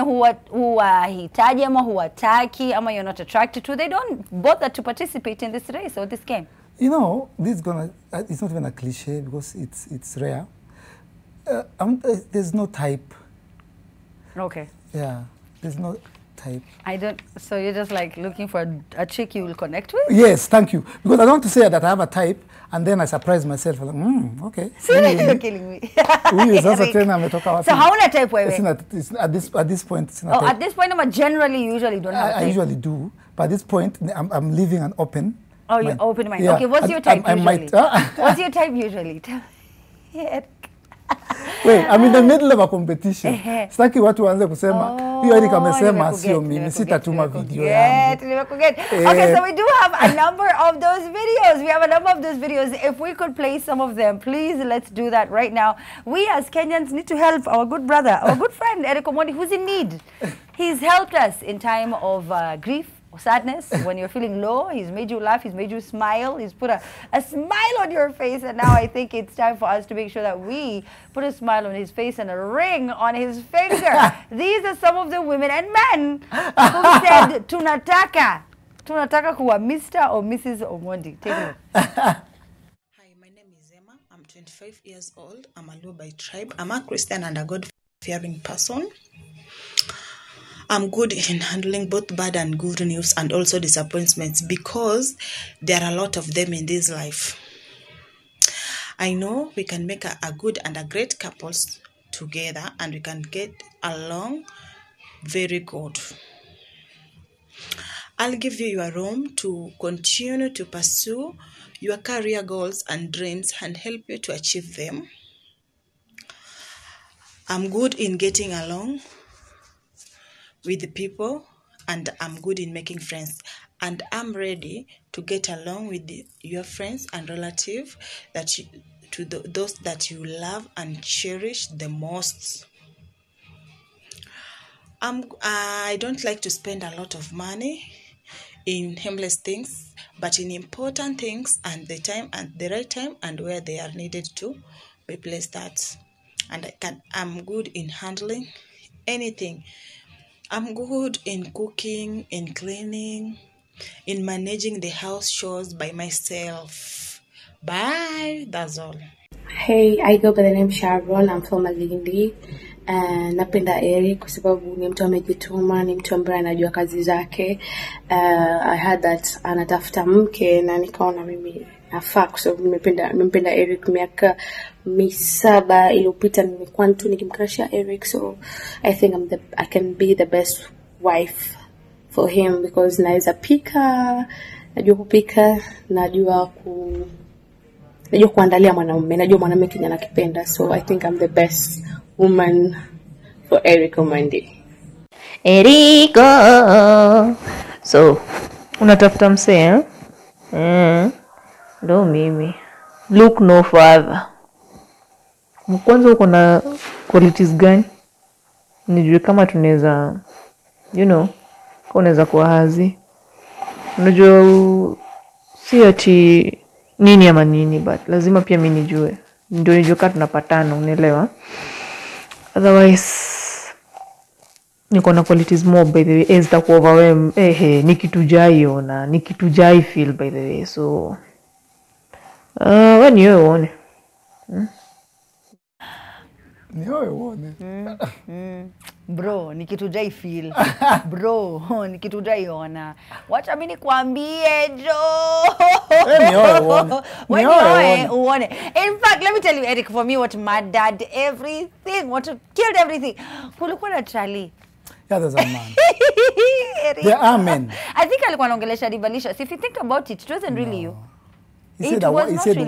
huwahitaji ama huwataki ama you're not attracted to. They don't bother to participate in this race or this game. You know, this is gonna. It's not even a cliche because it's rare. There's no type. Okay. Yeah, there's no type. I don't. So you're just like looking for a chick you will connect with? Yes, thank you. Because I don't want to say that I have a type and then I surprise myself. Like, okay. You're killing me. So hauna type wewe? At this point. At this point, I generally usually don't have a type. I usually do, but at this point, I'm leaving an open. Oh, you're open mind. Yeah. Okay, what's your type usually? What's your type usually? Wait, I'm in the middle of a competition. Sitaki watu waanze kusema hiyo Eric amesema sio mimi, sitatuma video yangu. Okay, so we do have a number of those videos. We have a number of those videos. If we could play some of them, please, let's do that right now. We as Kenyans need to help our good brother, our good friend Eric Omondi, who's in need. He's helped us in time of grief, sadness, when you're feeling low. He's made you laugh, he's made you smile, he's put a smile on your face, and now I think it's time for us to make sure that we put a smile on his face and a ring on his finger. These are some of the women and men who said, tunataka kuwa Mr. or Mrs. Omondi. Take a look. Hi, my name is Emma. I'm 25 years old. I'm a Luo by tribe. I'm a Christian and a God-fearing person. I'm good in handling both bad and good news and also disappointments because there are a lot of them in this life. I know we can make a good and a great couples together and we can get along very good. I'll give you your room to continue to pursue your career goals and dreams and help you to achieve them. I'm good in getting along with the people and I'm good in making friends, and I'm ready to get along with your friends and relatives those that you love and cherish the most. I don't like to spend a lot of money in harmless things, but in important things and the time and the right time and where they are needed to be placed at. And I'm good in handling anything. I'm good in cooking, in cleaning, in managing the house chores by myself. Bye. That's all. Hey, I go by the name Sharon. I'm from Malindi. Napenda Eric kwa sababu ni mtu amejituma, ni mtu ambaye anajua kazi zake. I heard that anatafuta mke na nikaona mimi nafaa kwa sababu nimempenda Eric miaka 7 iliyopita nimekuwa tu nikimcrushia Eric, so I think I can be the best wife for him because naweza pika, najua kupika, najua kuandalia mwanamume, najua mwanamume Kenya anakipenda, so I think I'm the best woman for Eric Omondi. Erico. So, unatafuta msee, ndo mimi. Look no further. Kwanza uko na qualities gani? Nijue kama tunaweza, kama unaweza kuwa hazi. Unajua si ati nini ama nini, but lazima pia mimi nijue. Ndio nijue kama tunapatana, unaelewa? Otherwise niko na qualities more by the way, is that overwhelm nikitujaiona, nikitujai feel by the way, so when you want bro, nikitujai feel bro, nikitujai ona, wacha mimi nikwambie uone. In fact, let me tell you, Eric, for me what murdered everything, what killed everything, kulikuwa na Charlie. Yeah, there's a man. There are men. I think alikuwa anaongelesha Divalicious. If you think about it, it wasn't really you. He said the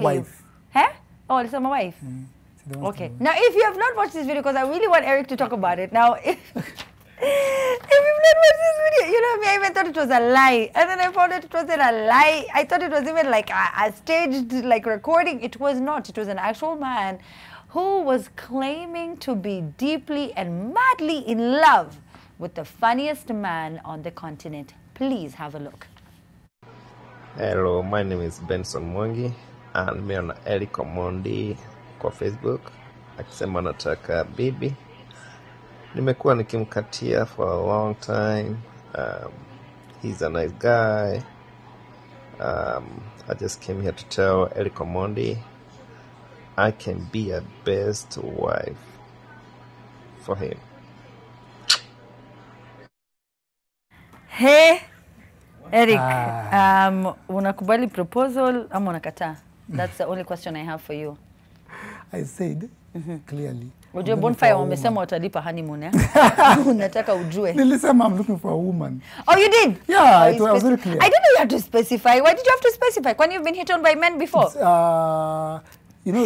wife. Huh? Oh, it's my wife. Okay. Now, if you have not watched this video, because I really want Eric to talk about it. Now, if you've not watched this video, you know me, I even thought it was a lie. And then I found out it wasn't a lie. I thought it was even like a staged recording. It was not. It was an actual man who was claiming to be deeply and madly in love with the funniest man on the continent. Please have a look. Hello, my name is Benson Mwangi and me on Eric Omondi kwa Facebook akisema nataka bibi. Nimekuwa nikimkatia for a long time. He's a nice guy. I just came here to tell Eric Omondi I can be a best wife for him. Hey, Eric, unakubali proposal ama unakataa? That's the only question I have for you. I said clearly. Ujue Bonfire wamesema watalipa honeymoon, eh? Unataka ujue. Nilisema I'm looking for a woman. Oh, you did? Yeah, it was very clear. I didn't know you had to specify. Why did you have to specify? When you've been hit on by men before? You know,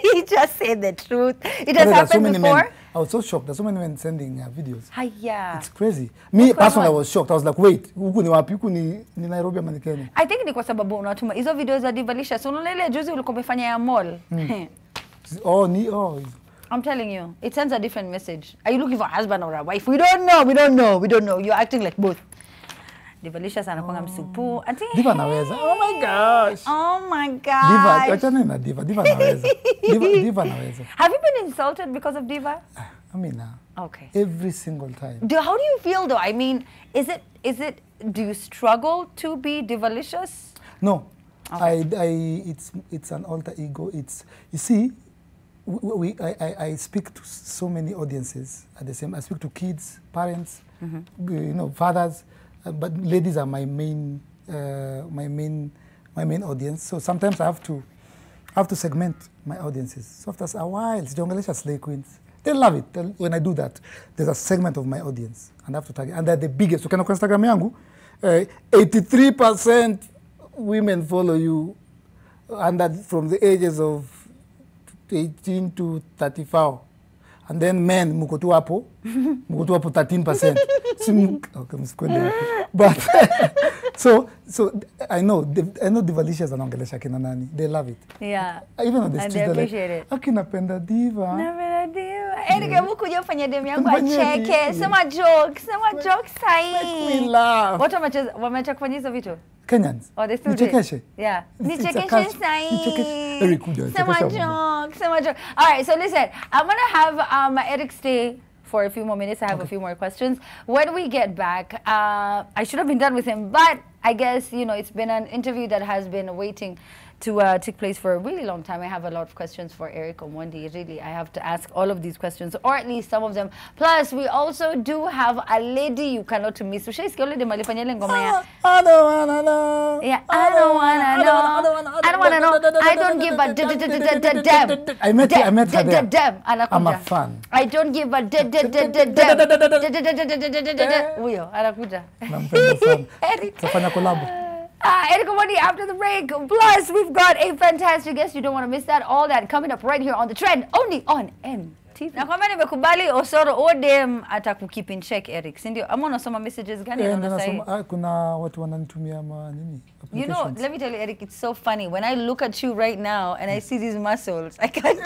he just said the truth. It has happened before. Men. I was so shocked. There's so many men sending videos. Yeah. It's crazy. Me personally, I was shocked. I was like, wait, huku ni wapi? Huku ni Nairobi ama ni Kenya? I think ni kwa sababu unatuma hizo videos za Divalicious. So unaona ile juzi ulikuwa umefanya ya mall. I'm telling you, it sends a different message. Are you looking for a husband or a wife? We don't know. You're acting like both. Divalicious anakuanga msupu. Diva naweza. Oh my gosh. Diva, wachana na Diva. Diva naweza. Diva naweza. Have you been insulted because of Diva? I mean, okay. Every single time. How do you feel though? I mean, is it do you struggle to be Divalicious? No. Okay. It's an alter ego. You see, I speak to so many audiences at the same. I speak to kids, parents, fathers, but ladies are my main audience. So sometimes I have to segment my audiences. So after a while, Jongelesha Slay Queens, they love it. When I do that, there's a segment of my audience, and I have to target, and they're the biggest. So can I Instagram yangu? 83% women follow you, and that from the ages of 18 to 34, and then men mukotu hapo 13%. But so I know Divalicious anaongelesha kina nani. They love it. Yeah. Even on the street, they appreciate it. Akinapenda Diva. Napenda Diva. Erika mkuja ufanye demu yangu acheke. Sema jokes sahi. Make me laugh. Watu wameacha kufanya hizo vitu? Kenyans. Oh, they still Nichekeshe. Yeah. Nichekeshe sahi. Very good. Sema jokes. All right, so listen, I'm going to have Eric stay for a few more minutes. I have a few more questions. When we get back, I should have been done with him, but I guess, you know, it's been an interview that has been waiting to take place for a really long time. I have a lot of questions for Eric Omondi. Really, I have to ask all of these questions, or at least some of them. Plus, we also do have a lady you cannot miss. I don't wanna know. Yeah, I don't wanna know. I don't wanna know. I don't give a damn. I met her there. Damn. I'm a fan. I don't give a damn. Huyo anakuja. Nampenda sana. Tafanya collab. Eric Omondi after the break. Plus, we've got a fantastic guest. You don't want to miss that. All that coming up right here on The Trend, only on MTV. Na kwamba nimekubali Osoro Odem atakukeep in check, Eric. Si ndio? Ama unasoma messages gani unaona sasa? Kuna watu wananitumia nini? You know, let me tell you, Eric, it's so funny. When I look at you right now and I see these muscles, I can't...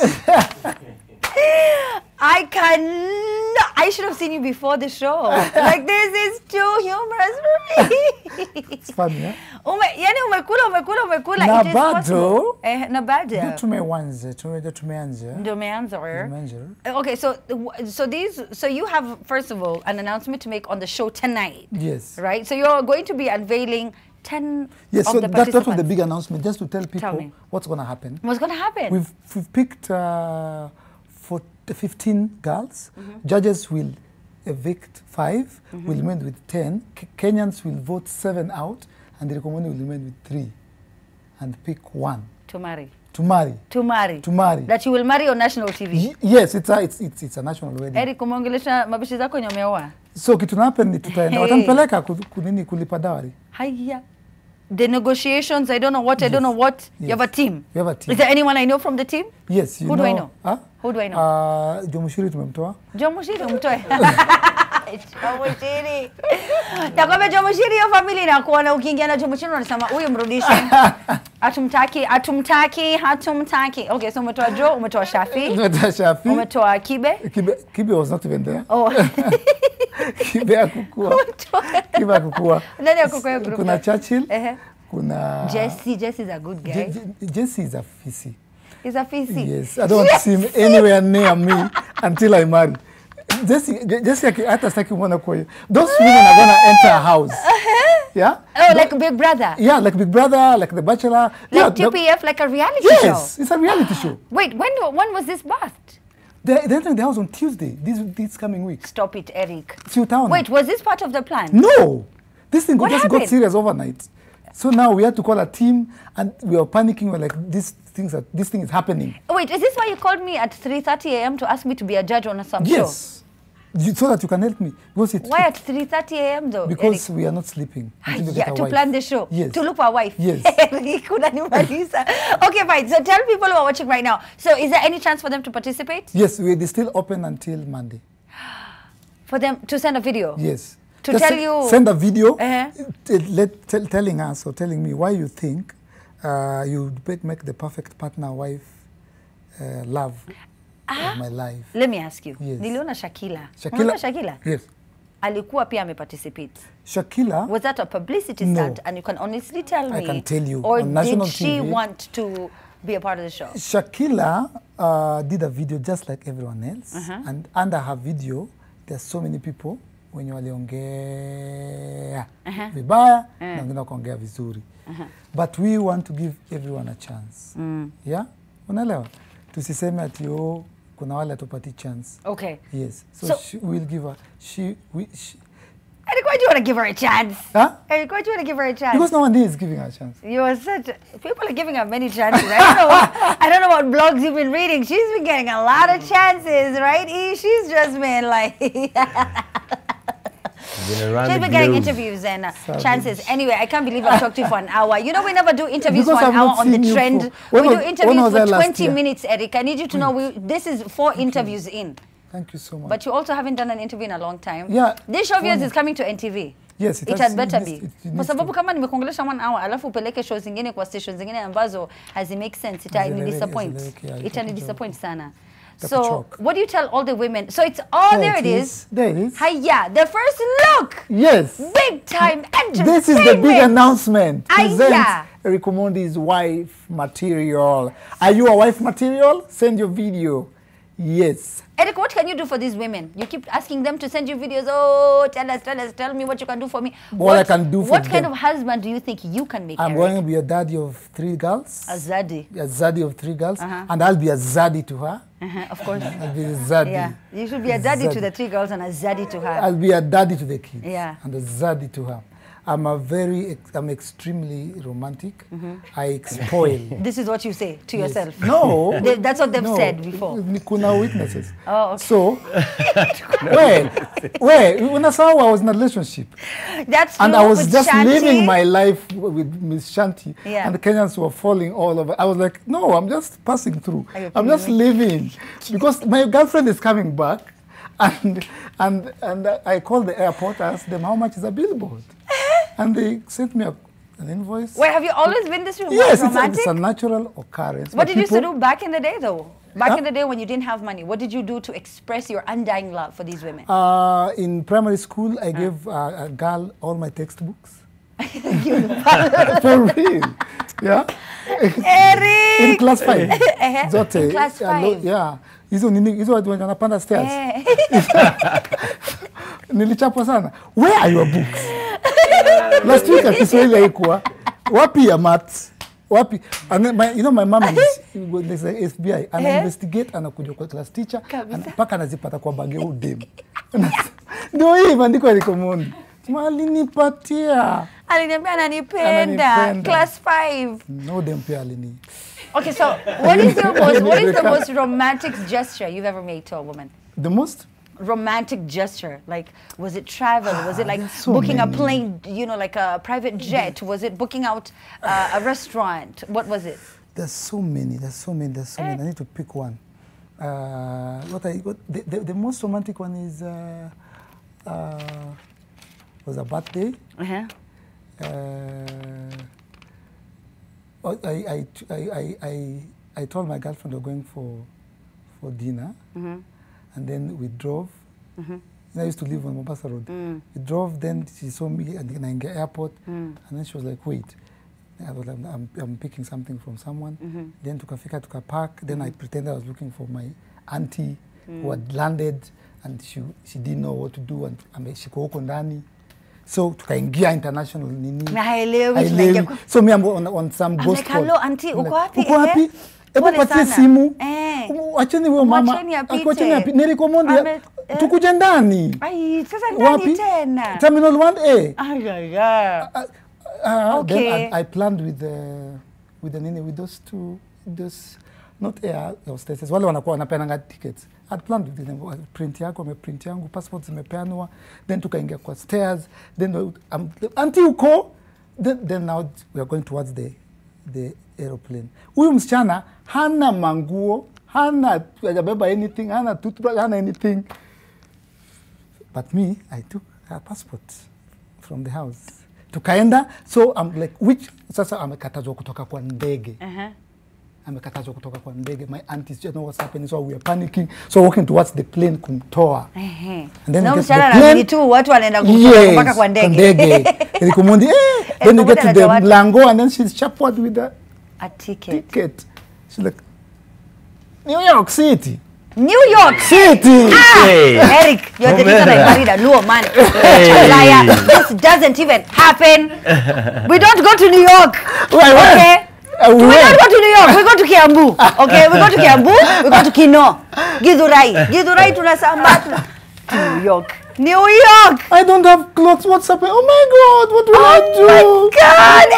I should have seen you before the show. Like, this is too humorous for me. It's funny, yeah? Yani umekula. Na bado. Na bado. Tumeanza. Okay, so you have, first of all, an announcement to make on the show tonight. Yes. Right? So you're going to be unveiling 10 yes, of so the that was the big announcement, just to tell people me. what's going to happen. What's going to happen? We've picked for the 15 girls. Judges will evict 5, will remain with 10. Kenyans will vote 7 out, and the Omondi will remain with 3 and pick 1. To marry. To marry. To marry. To marry. That you will marry on national TV. Yes, it's a national wedding. Eric, umeongelesha mabishi zako wenye umeoa? So kitu na happen ni tutaenda. Watanipeleka kulipa dawari. Haya. The negotiations, I don't know what. Yes. You have a team. We have a team. Is there anyone I know from the team? Yes, Who do I know? Huh? Who do I know? Jomushiri tumemtoa. Jomushiri umtoe. Jomushiri. Nakwambia Jomushiri hiyo family inakuona ukiingia na Jomushiri unasema huyu mrudishe. Hatumtaki. Okay, so umetoa Joe, umetoa Shafi. Umetoa Kibe. Kibe was not even there. Oh. Kibe hakukua. Nani hakukua hiyo group? Kuna Churchill. Kuna Jesse is a good guy. Jesse is a fisi. He's a fisi. Yes, I don't want to see him anywhere near me until I marry. Jesse hata sitaki muona kwa hiyo. Those women are going to enter a house. Yeah? Oh, like Big Brother. Yeah, like Big Brother, like The Bachelor. Like TPF, like a reality show. Yes, it's a reality show. Wait, when was this birthed? They're entering the house on Tuesday, this coming week. Stop it, Eric. Wait, was this part of the plan? No. This thing just got serious overnight. So now we had to call a team, and we were panicking. We're like, this thing is happening. Wait, is this why you called me at 3:30 a.m. to ask me to be a judge on some show? Yes. So that you can help me. Why at 3:30 a.m. though? Because we are not sleeping. To plan the show? Yes. To look for a wife? Yes. Okay, fine. So tell people who are watching right now. So is there any chance for them to participate? Yes, they're still open until Monday. For them to send a video? Yes. To just tell you... Send a video telling us or telling me why you think you would make the perfect partner, wife, love of my life. Let me ask you. Yes. Niliona Shakila. Shakila? Yes. Alikuwa pia ameparticipate. Shakila? Was that a publicity stunt? And you can honestly tell me. I can tell you. Or on national did she TV, want to be a part of the show? Shakila did a video just like everyone else. And under her video, there's so many people wenye waliongea vibaya na wengine wakaongea vizuri. But we want to give everyone a chance. Yeah? Unaelewa? Tusiseme ati kuna wale atupati chance. Okay. Yes. So we'll give her. Eric, why do you want to give her a chance? Huh? Eric, why do you want to give her a chance? Because no one is giving her a chance. You are people are giving her many chances. I don't know what blogs you've been reading. She's been getting a lot of chances, right? She's just been like... She's been getting interviews and chances. Anyway, I can't believe I talked to you for an hour. You know, we never do interviews for an hour on The Trend. We do interviews for 20 minutes, Eric. I need you to know this is 4 interviews in. Thank you so much. But you also haven't done an interview in a long time. Yeah. This show of yours is coming to NTV. Yes, it had better be. Kwa sababu kama nimekuongelesha 1 hour alafu upeleke show zingine kwa stations zingine ambazo hazi make sense, itani disappoint sana. So, what do you tell all the women? So it's there it is. There it is. Hiya, the first look. Yes. Big time entertainment. This is the big announcement. Present Eric Omondi's wife material. Are you a wife material? Send your video. Yes. Eric, what can you do for these women? You keep asking them to send you videos. Oh, tell me what you can do for me. What I can do for What them. kind of husband do you think you can make, I'm Eric? going to be a daddy of 3 girls. A zaddy. A zaddy of 3 girls. And I'll be a zaddy to her. Of course. I'll be a zaddy. Yeah. You should be a daddy to the 3 girls and a zaddy to her. I'll be a daddy to the kids. Yeah. And a zaddy to her. I'm extremely romantic. I spoil. This is what you say to yourself? No. That's what they've said before. Kuna witnesses. Oh, okay. So, when I was in a relationship. That's true. And I was just Shanti. living my life with Miss Shanti. Yeah. And the Kenyans were falling all over. I was like, no, I'm just passing through. I'm just living. Because my girlfriend is coming back. And I called the airport, I asked them, how much is a billboard? And they sent me an invoice. Wait, have you always been this romantic? Yes, it's a natural occurrence. What did you used to do back in the day, though? Back in the day when you didn't have money, what did you do to express your undying love for these women? In primary school, I gave a girl all my textbooks. For real. Yeah. Eric! In class 5. In class 5. Yeah. Hizo watu wanapanda stairs. Nilichapwa sana. Where are your books? Last week at Kiswahili haikuwa. Wapi ya maths? Wapi? And then my mom is the FBI. Ana investigate, anakuja kwa class teacher. Mpaka anazipata kwa bag ya udem. Ndio hii maandiko Eric Omondi. Alinipatia. Aliniambia ananipenda. Class 5. No dem pia alini. Okay, so what is the most romantic gesture you've ever made to a woman? The most romantic gesture? Like, was it travel? Was it like booking a plane, like a private jet? Was it booking out a restaurant? What was it? There's so many. I need to pick one. The most romantic one is was a birthday. I told my girlfriend we're going for dinner, and then we drove. I used to live on Mombasa Road. We drove, then she saw me at the airport, and then she was like, wait. I was like, I'm picking something from someone. Then tukafika tukapark. Then I pretended I was looking for my auntie who had landed, and she didn't know what to do, and she ko huko ndani. So tukaingia international nini. So me I'm on some ghost call. Hello auntie, uko wapi? Uko wapi? Hebu patie simu. Acheni huyo mama. Acheni apite. Eric Omondi. Tukuje ndani. Ai, sasa ndani tena. Terminal 1A. Okay. Then I planned with those two, not air hostesses. Wale wanakuwa wanapeana tickets. I planned with them. Print yangu, passport zimepeanwa. Then tukaingia kwa stairs. Then until uko. Then now we are going towards the aeroplane. Huyu msichana hana manguo, hana hajabeba anything, hana toothbrush, hana anything. But me, I took her passport from the house. Tukaenda, so I'm like, sasa amekatazwa kutoka kwa ndege. Amekatazwa kutoka kwa ndege. My aunties just know what's happening, so we are panicking. So walking towards the plane kumtoa. And then no, we get to the plane. Tu watu wanaenda kutoka mpaka kwa ndege. Eric Omondi, then you get to the mlango, and then she's chapered with a ticket. She's like, New York City. New York City. Eric, you're the reason I married a Luo man. Liar. This doesn't even happen. We don't go to New York. Okay? We don't go to New York. We go to Kiambu. Okay? We go to Kiambu. We go to Kino. Githurai tunasamba. New York. New York. I don't have clothes. What's happening? Oh my God! What will I do? Oh my God!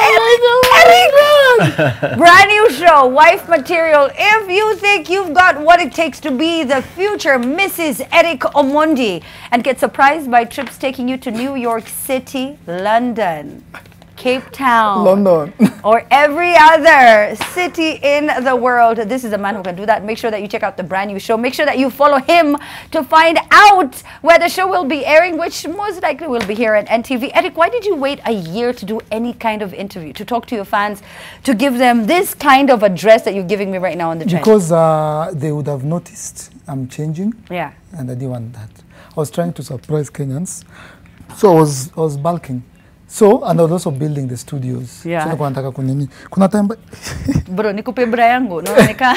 Eric! Brand new show, Wife Material. If you think you've got what it takes to be the future Mrs. Eric Omondi and get surprised by trips taking you to New York City, London, Cape Town, London, or every other city in the world, this is a man who can do that. Make sure that you check out the brand new show. Make sure that you follow him to find out where the show will be airing, which most likely will be here at NTV. Eric, why did you wait a year to do any kind of interview, to talk to your fans, to give them this kind of address that you're giving me right now on the trend? Because they would have noticed I'm changing. Yeah. And I didn't want that. I was trying to surprise Kenyans. So I was bulking. So, and I was also building the studios. Yeah. So, nataka kunini. Kuna time bro, nikupe bra yangu. Unaoneka.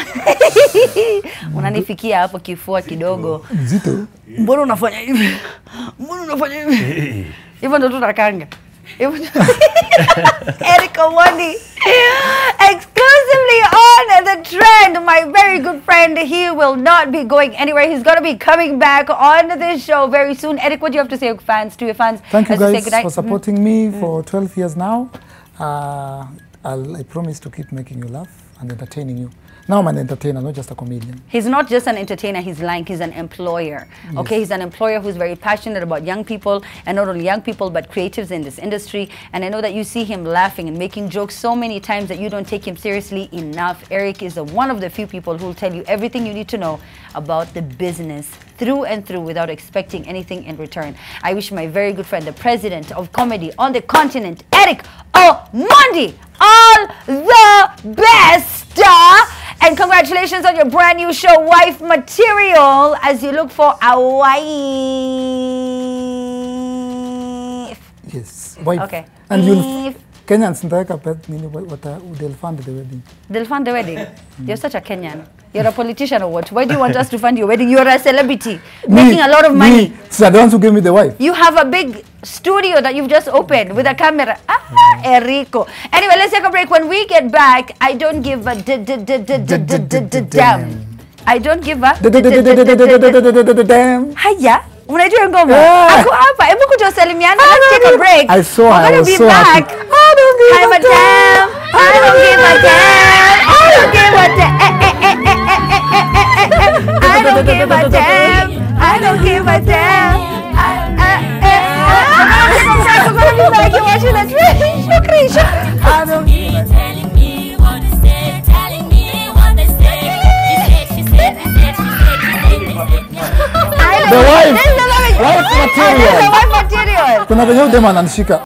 Unanifikia hapo kifua kidogo. Zito. Mbona unafanya hivi? Mbona unafanya hivi? Hivyo ndo tunakanga. Eric Omondi, exclusively on The Trend, my very good friend. He will not be going anywhere. He's going to be coming back on this show very soon. Eric, what do you have to say to your fans? Thank you guys for supporting me for 12 years now. I promise to keep making you laugh and entertaining you. Now I'm an entertainer, not just a comedian. He's not just an entertainer, he's lying, he's an employer. Yes. Okay, he's an employer who's very passionate about young people, and not only young people, but creatives in this industry. And I know that you see him laughing and making jokes so many times that you don't take him seriously enough. Eric is one of the few people who will tell you everything you need to know about the business through and through without expecting anything in return. I wish my very good friend, the president of comedy on the continent, Eric Omondi, all the best. And congratulations on your brand new show, Wife Material, as you look for a wife. Yes, wife. Okay. And you'll Kenyans, they'll fund the wedding. They'll fund the wedding? You're such a Kenyan. You're a politician or what? Why do you want us to fund your wedding? You're a celebrity, making a lot of money. So the ones who gave me the wife. You have a big studio that you've just opened with a camera. Enrico. Anyway, let's take a break. When we get back, I don't give a damn. I don't give a damn. Hiya. Unajua ngoma? Ako hapa. Hebu kuja usalimiane. Let's take a break. I saw her. We're going to be back. I don't give a damn. I don't give a damn. I don't give a damn. I don't give a damn. I don't give a damn. We're going to be back. You're watching The Trend. I don't give a damn. The wife material. The wife material. Kuna venye udema ananishika.